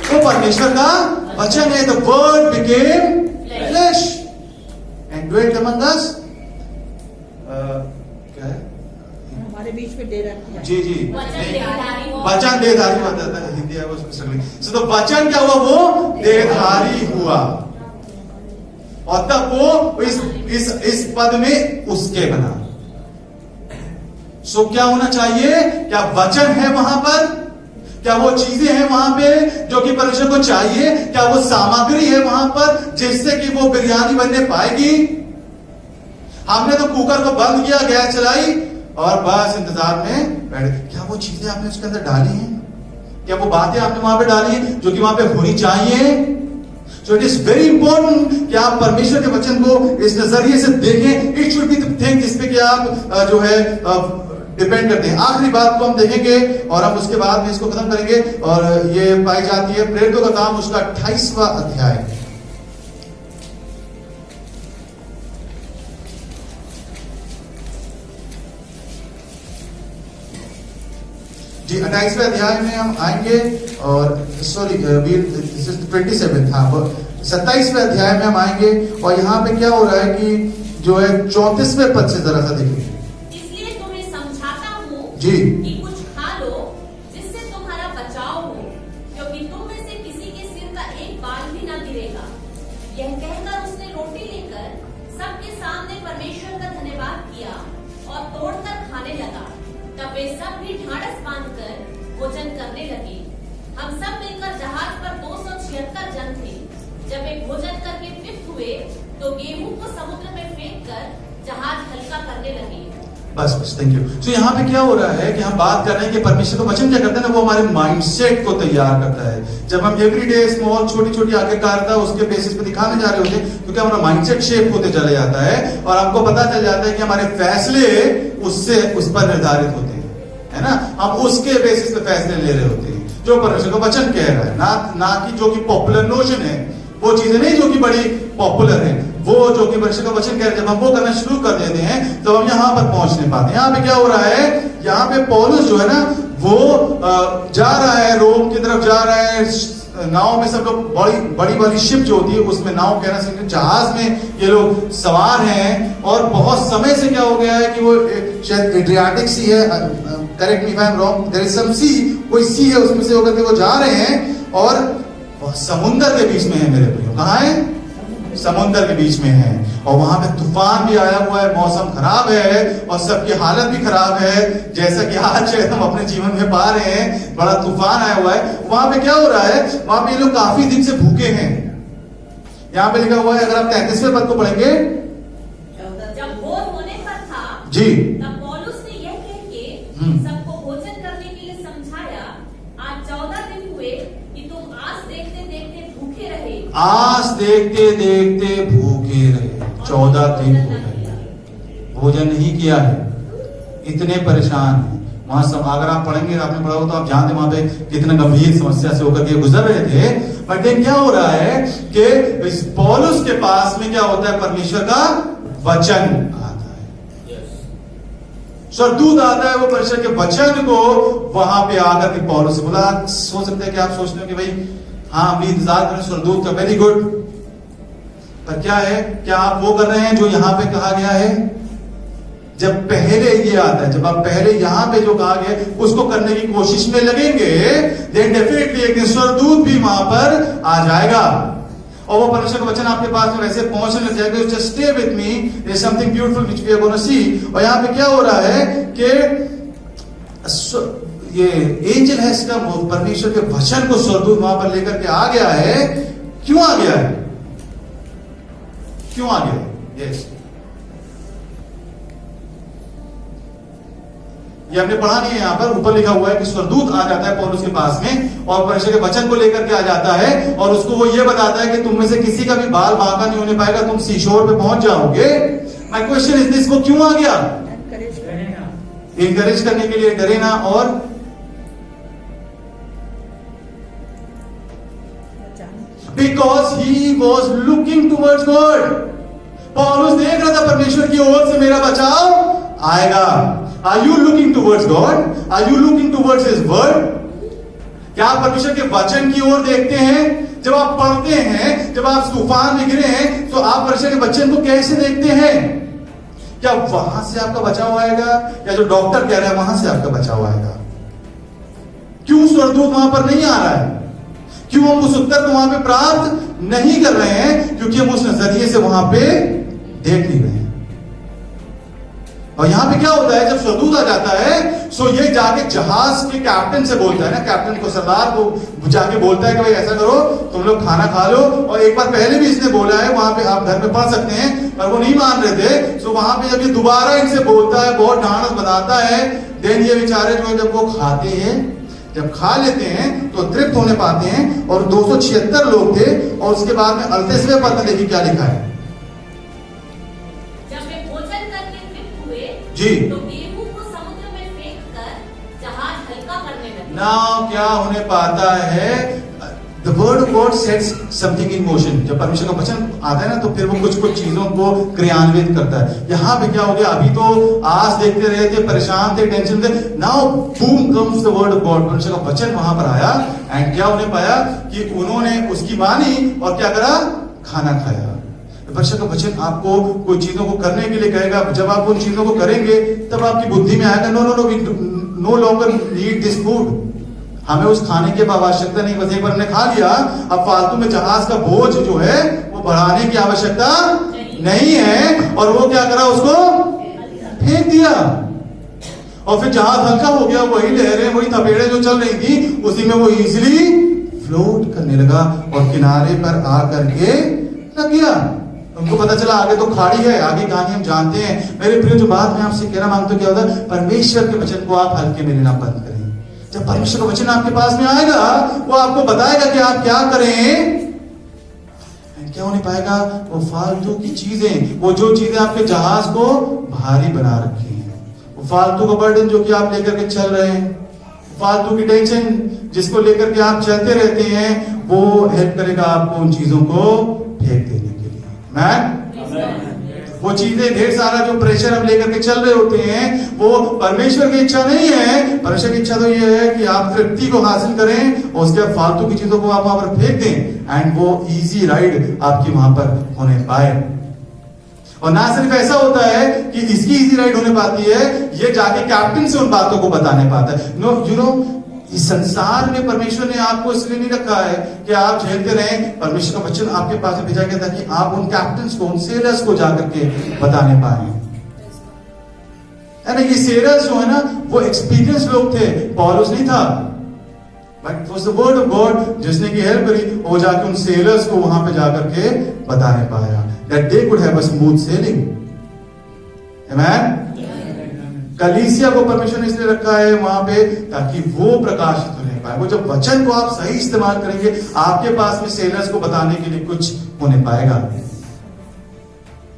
S1: वो परमेश्वर का वचन है. The word became flesh and dwelt among us. क्या है,
S4: हमारे बीच में दे रखा है.
S1: जी जी,
S3: वचन
S1: देहधारी बताता है, हिंदी है वो सगली. सो तो वचन क्या हुआ, वो देहधारी हुआ. और तब वो इस पद में उसके बना. सो क्या होना चाहिए, क्या वचन है वहां पर, क्या वो चीजें हैं वहां पे जो कि परमेश्वर को चाहिए, क्या वो सामग्री है वहां पर जिससे कि वो बिरयानी बनने पाएगी. हमने तो कुकर को बंद किया, गैस चलाई और बस इंतजार में बैठे. क्या वो चीजें आपने उसके अंदर डाली हैं, क्या वो बातें आपने वहां पे डाली हैं जो कि वहां पे होनी चाहिए. So it is very important कि आप परमेश्वर के वचन को इस नजरिए से देखें. It should be the thing जिसपे कि आप जो है डिपेंड करते हैं. आखिरी बात को हम देखेंगे और हम उसके बाद में इसको खत्म करेंगे. और ये पाई जाती है प्रेरितों का काम, उसका 28वां अध्याय. जी 28वें अध्याय में हम आएंगे. और सॉरी, दिस इज 27. हाँ, 27वें अध्याय में हम आएंगे. और यहाँ पे क्या हो रहा है कि जो है 34वें पद से जरा सा देखिए.
S3: इसलिए तुम्हें समझाता हूँ
S1: जी
S3: कि कुछ खा लो जिससे तुम्हारा बचाव हो, क्योंकि तुम में से किसी के सिर का एक बाल भी न गिरेगा. यह कहकर उसने रोटी लेकर सबके सामने परमेश्वर का धन्यवाद किया और तोड़कर खाने लगा. तब वे सब भी ढाढ़स बांधकर भोजन करने लगे. हम सब मिलकर जहाज पर 276 जन थे. जब वे भोजन करके तृप्त हुए तो गेहूं को समुद्र में फेंक कर जहाज हल्का करने लगे.
S1: बस थैंक यू. तो यहाँ पे क्या हो रहा है कि हम बात कर रहे हैं कि परमेश्वर का वचन क्या करता है ना, वो हमारे माइंडसेट को तैयार करता है. जब हम एवरीडे स्मॉल छोटी छोटी आज्ञाकारिता उसके बेसिस पे दिखाने जा रहे होते हैं, क्योंकि हमारा माइंडसेट शेप होते चले जाता है और हमको पता चल जाता है कि हमारे फैसले उससे उस पर निर्धारित होते हैं, है ना. हम उसके बेसिस पे फैसले ले रहे होते हैं जो परमेश्वर का वचन कह रहा है, ना कि जो कि पॉपुलर नोशन है. वो चीजें नहीं जो कि बड़ी पॉपुलर है, वो जो कि परमेश्वर का वचन कह रहे हैं. जब हम वो करना शुरू कर देते हैं तो हम यहाँ पर पहुंच नहीं पाते. यहाँ पे क्या हो रहा है, यहाँ पे पौलुस जो है ना वो जा रहा है, रोम की तरफ जा रहा है, नाव में सब लोग बड़ी वाली शिप जो होती है उसमें, नाव कहना चाहिए, जहाज में ये लोग सवार हैं और बहुत समय से क्या हो गया है कि वो शायद एड्रियाटिक सी है, correct me if I am wrong, there is some sea, कोई सी है उसमें से होकर के वो जा रहे हैं और समुंदर के बीच में है मेरे भाइयों। कहाँ है? समुंदर के बीच में है और वहां पे तूफान भी आया हुआ है, मौसम खराब है और सबकी हालत भी खराब है, जैसा कि आज हम अपने जीवन में पा रहे हैं, बड़ा तूफान आया हुआ है। वहां पे क्या हो रहा है? वहां पे ये लोग काफी दिन से भूखे हैं। यहाँ पे लिखा हुआ है, अगर आप 33वें पद को पढ़ेंगे,
S3: जब भोर होने पर था
S1: जी,
S3: तब पौलुस ने यह कह के सबको भोजन करने के लिए समझाया, आज 14 दिन हुए कि तुम आस देखते देखते भूखे रहे।
S1: आस देखते देखते भूखे रहे, 14 दिन हो गए, भोजन नहीं किया है, इतने परेशान हैं। वहां सब अगर आप पढ़ेंगे, आपने पढ़ा हो तो आप जानते वहां पे कितने गंभीर समस्या से होकर के गुजर रहे थे। बट देन क्या हो रहा है कि इस पौलुस के पास में क्या होता है? परमेश्वर का वचन आता है, स्वर्गदूत आता है, वो परमेश्वर के वचन को वहां पे आकर के पौलुस से बोला। सोच सकते हैं कि आप सोचते हो कि भाई हाँ हम इंतजार करें स्वर्गदूत का, वेरी गुड, पर क्या है, क्या आप वो कर रहे हैं जो यहां पे कहा गया है? जब पहले ये आता है, जब आप पहले यहां पे जो कहा गया उसको करने की कोशिश में लगेंगे, देन डेफिनेटली एक दिन स्वर्गदूत भी वहां पर आ जाएगा और वो परमेश्वर का वचन आपके पास में वैसे पहुंचने लग जाएगा। Just stay with me, there is something beautiful which we are gonna see. और यहां पे क्या हो रहा है कि ये एंजल है इसका, परमेश्वर के वचन को स्वर्गदूत वहां पर लेकर के आ गया है। क्यों आ गया है? क्यों आ गया? यस, ये हमने पढ़ा नहीं है, यहां पर ऊपर लिखा हुआ है कि स्वर्गदूत आ जाता है पौलुस के पास में और परमेश्वर के वचन को लेकर के आ जाता है और उसको वो ये बताता है कि तुम में से किसी का भी बाल बांका नहीं होने पाएगा, तुम सीशोर पे पहुंच जाओगे। माय क्वेश्चन इज दिस, को क्यों आ गया? इंकरेज करने के लिए, डरे ना, और because he was looking towards God. पौलुस देख रहा था परमेश्वर की ओर से मेरा बचाव आएगा। Are you looking towards God? Are you looking towards his word? क्या आप परमेश्वर के वचन की ओर देखते हैं? जब आप पढ़ते हैं, जब आप तूफान में गिरे हैं, तो आप परमेश्वर के वचन को कैसे देखते हैं? क्या वहां से आपका बचाव आएगा या जो डॉक्टर कह रहा है वहां से आपका बचाव आएगा? क्यों स्वर्गदूत वहां पर नहीं आ रहा है? क्यों हम उस उत्तर को वहां पे प्राप्त नहीं कर रहे हैं? क्योंकि हम उस नजरिए से वहां पे देख नहीं रहे हैं। और यहां पे क्या होता है, जब स्वर्गदूत आ जाता है, सो ये जाके जहाज के कैप्टन से बोलता है ना, कैप्टन को, सरदार को जाके बोलता है कि भाई ऐसा करो, तुम लोग खाना खा लो। और एक बार पहले भी इसने बोला है, वहां पे आप घर में पढ़ सकते हैं, पर वो नहीं मान रहे थे। सो वहां पे जब ये दोबारा इनसे बोलता है, बहुत ढांढस बताता है, देन ये बेचारे जो जब वो खाते हैं, जब खा लेते हैं तो तृप्त होने पाते हैं। और 276 लोग थे और उसके बाद में 38वें पद में देखिए क्या लिखा है।
S3: जब वे भोजन करके तृप्त हुए
S1: जी,
S3: तो गेहूं को समुद्र में फेंककर जहाज हल्का करने लगे।
S1: नाउ क्या होने पाता है? The word of God sets something in motion. जब परमेश्वर का वचन आता है ना, तो फिर वो कुछ चीजों को क्रियान्वित करता है। यहाँ पे क्या हो गया? अभी तो आस देखते रहे थे, परेशान थे, टेंशन थे, now boom comes the word of God. परमेश्वर का वचन वहां पर आया एंड क्या होने पाया कि उन्होंने उसकी मानी और क्या करा? खाना खाया। परमेश्वर का वचन आपको कोई चीजों को करने के लिए कहेगा, जब आप उन चीजों को करेंगे तब आपकी बुद्धि में आएगा, no no no, we no longer need this food, हमें उस खाने की आवश्यकता नहीं, बस एक बार हमने खा लिया, अब फालतू में जहाज का बोझ जो है वो बढ़ाने की आवश्यकता नहीं है। और वो क्या करा? उसको फेंक दिया और फिर जहाज हल्का हो गया। वही लहरें, वही थपेड़े जो चल रही थी, उसी में वो इजीली फ्लोट करने लगा और किनारे पर आकर के लग गया। उनको पता चला आगे तो खाड़ी है, आगे कहानी हम जानते हैं। मेरे प्रिय, जो बात मैं आपसे कहना मांगता हूं, क्या होता है? परमेश्वर के वचन को आप हल्के में लेना बंद करें। जब परमेश्वर का वचन आपके पास में आएगा, वो आपको बताएगा कि आप क्या करें। क्या होने पाएगा? वो फालतू की चीजें, वो जो चीजें आपके जहाज को भारी बना रखी हैं, वो फालतू का बर्डन जो कि आप लेकर के चल रहे हैं, फालतू की टेंशन जिसको लेकर के आप चलते रहते हैं, वो हेल्प करेगा आपको उन चीजों को फेंक देने के लिए। मैं वो चीजें, ढेर सारा जो प्रेशर हम लेकर के चल रहे होते हैं, वो परमेश्वर की इच्छा नहीं है। परमेश्वर की इच्छा तो ये है कि आप तृप्ति को हासिल करें और उसके बाद फालतू की चीजों को आप वहां पर फेंक दें, एंड वो इजी राइड आपकी वहां पर होने पाए। और ना सिर्फ ऐसा होता है कि इसकी इजी राइड होने पाती है, ये जाके कैप्टन से उन बातों को बताने पाता है। नो, यू नो, इस संसार में परमेश्वर ने आपको इसलिए नहीं रखा है कि आप झेलते रहें। परमेश्वर का वचन आपके पास भेजा गया ताकि आप उन कैप्टन्स को, उन सेलर्स को जाकर के बताने पाए। यानी ये सेलर्स जो है ना, वो एक्सपीरियंस लोग थे, पौलुस नहीं था, but it was the word of God जिसने की हेल्प करी। वो जाके उन सेलर्स को वहां पे जाकर के बताने पाया, that they could have a smooth sailing. Amen. कलीसिया को परमेश्वर ने इसलिए रखा है वहां पे ताकि वो प्रकाशित होने पाए। वो जब वचन को आप सही इस्तेमाल करेंगे, आपके पास में सेलर्स को बताने के लिए कुछ होने पाएगा।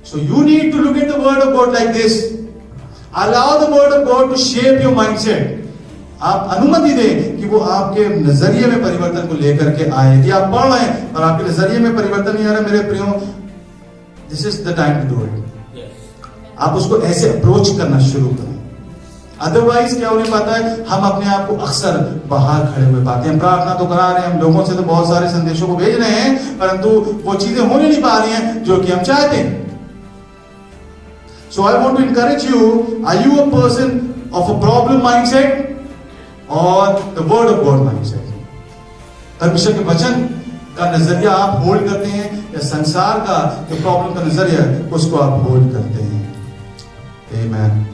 S1: So you need to look at the word of God like this. Allow the word of God to shape your mindset. आप अनुमति दें कि वो आपके नजरिए में परिवर्तन को लेकर के आए। कि आप पढ़ रहे हैं और आपके नजरिए में परिवर्तन नहीं आ रहा, मेरे प्रियो, this is the time to do it. आप उसको ऐसे अप्रोच करना शुरू करें। अदरवाइज क्या होने पाता है, हम अपने आप को अक्सर बाहर खड़े हुए पाते हैं। प्रार्थना तो करा रहे हैं, हम लोगों से तो बहुत सारे संदेशों को भेज रहे हैं, परंतु वो चीजें होने नहीं पा रही हैं जो कि हम चाहते हैं। So I want to encourage you, are you a person of a problem mindset और the word of God mindset? परमेश्वर के वचन का नजरिया आप होल्ड करते हैं या संसार का जो प्रॉब्लम का नजरिया उसको आप होल्ड करते हैं? आमेन।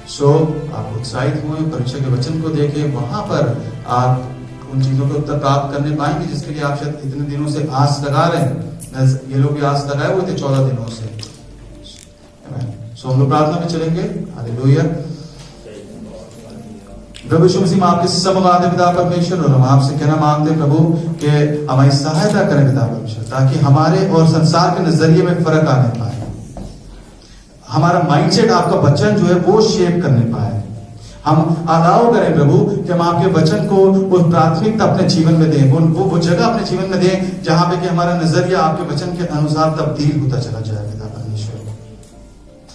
S1: सो आप उत्साहित हुए, परमेश्वर के वचन को देखें, वहां पर आप उन चीजों के उत्तर प्राप्त करने पाएंगे जिसके लिए आप शायद इतने दिनों से आस लगा रहे हैं। ये लोग भी आस लगाए हुए थे 14 दिनों से। सो हम लोग प्रार्थना में चलेंगे। हालेलुया। प्रभु यीशु मसीह, आपके समगाते पिता परमेश्वर, और हम आपसे कहना मांगते हैं प्रभु कि हमारी सहायता करें पिता परमेश्वर, ताकि हमारे और संसार के नजरिए में फर्क आने पाए। हमारा माइंडसेट आपका वचन जो है वो शेप करने पाए। हम अलाउ करें प्रभु कि हम आपके वचन को वो प्राथमिकता अपने जीवन में दें, वो जगह अपने जीवन में दें जहां पे कि हमारा नजरिया आपके वचन के अनुसार तब्दील होता चला जाए पिता परमेश्वर।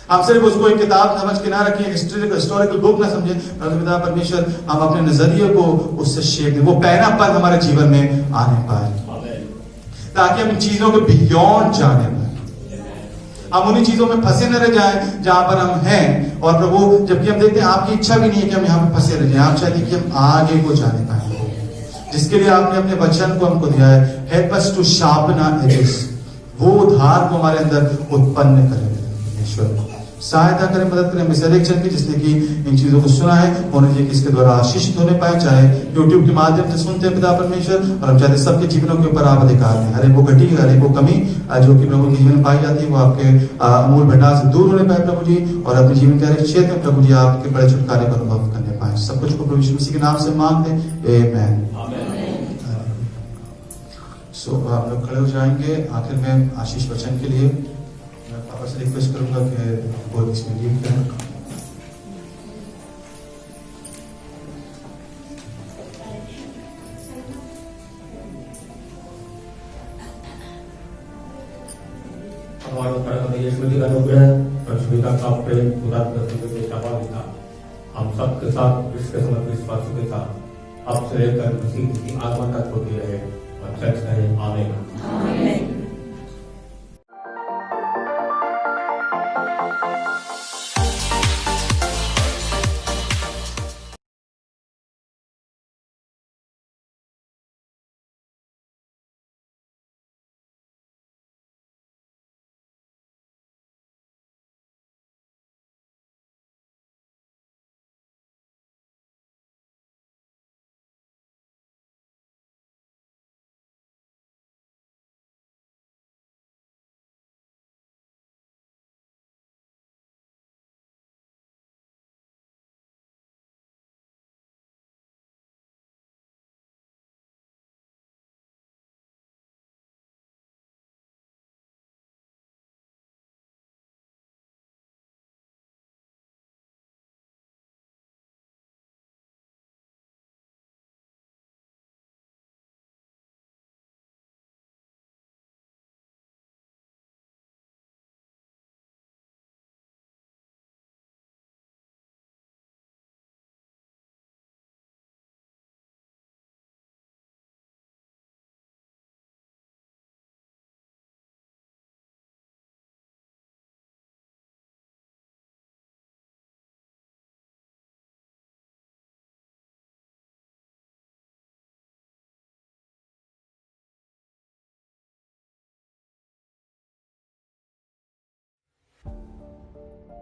S1: हम सिर्फ उसको एक किताब समझ के ना रखें, हिस्टोरिकल बुक ना समझे, परंतु पिता परमेश्वर हम अपने नजरिए को उससे शेप दें, वो पैनापन हमारे जीवन में आने पाए, ताकि हम इन चीजों के बियॉन्ड जाने पाए। हम उन्हीं चीजों में फंसे न रह जाएं जहां पर हम हैं। और प्रभु, जबकि हम देखते हैं आपकी इच्छा भी नहीं है कि हम यहाँ पे फंसे रह जाएं, आप चाहते हैं कि हम आगे को जाने पाए, जिसके लिए आपने अपने वचन को हमको दिया है। Help us to sharpen our edges, वो धार को हमारे अंदर उत्पन्न करें परमेश्वर। सहायता करें, मदद करें मिस एलेक्शन की, जिसने कि इन चीजों को सुना है, होने चाहिए कि इसके द्वारा आशीषित होने पाए, चाहे यूट्यूब के माध्यम से सुनते हैं पिता परमेश्वर, और हम चाहते सबके जीवनों के ऊपर आप अधिकार दें। हर एक वो घटी, हर एक वो कमी जो कि प्रभु के जीवन में पाई जाती है, वो आपके अमूल भंडार से दूर होने पाए प्रभु जी, और अपने जीवन के हर एक क्षेत्र में प्रभु जी आपके बड़े छुटकारे को अनुभव करने पाए। सब कुछ को प्रभु यीशु मसीह के नाम से मांगते हैं, आमीन। सो आप लोग खड़े हो जाएंगे। आखिर में आशीष वचन के लिए मैं पापा से रिक्वेस्ट करूंगा कि वो इसमें लीड करें।
S5: हम सबके साथ इसके समर्पित विश्वासों के साथ अब से लेकर मसीह की आगमन तक होती रहे और चर्च कहे आमीन।
S1: है।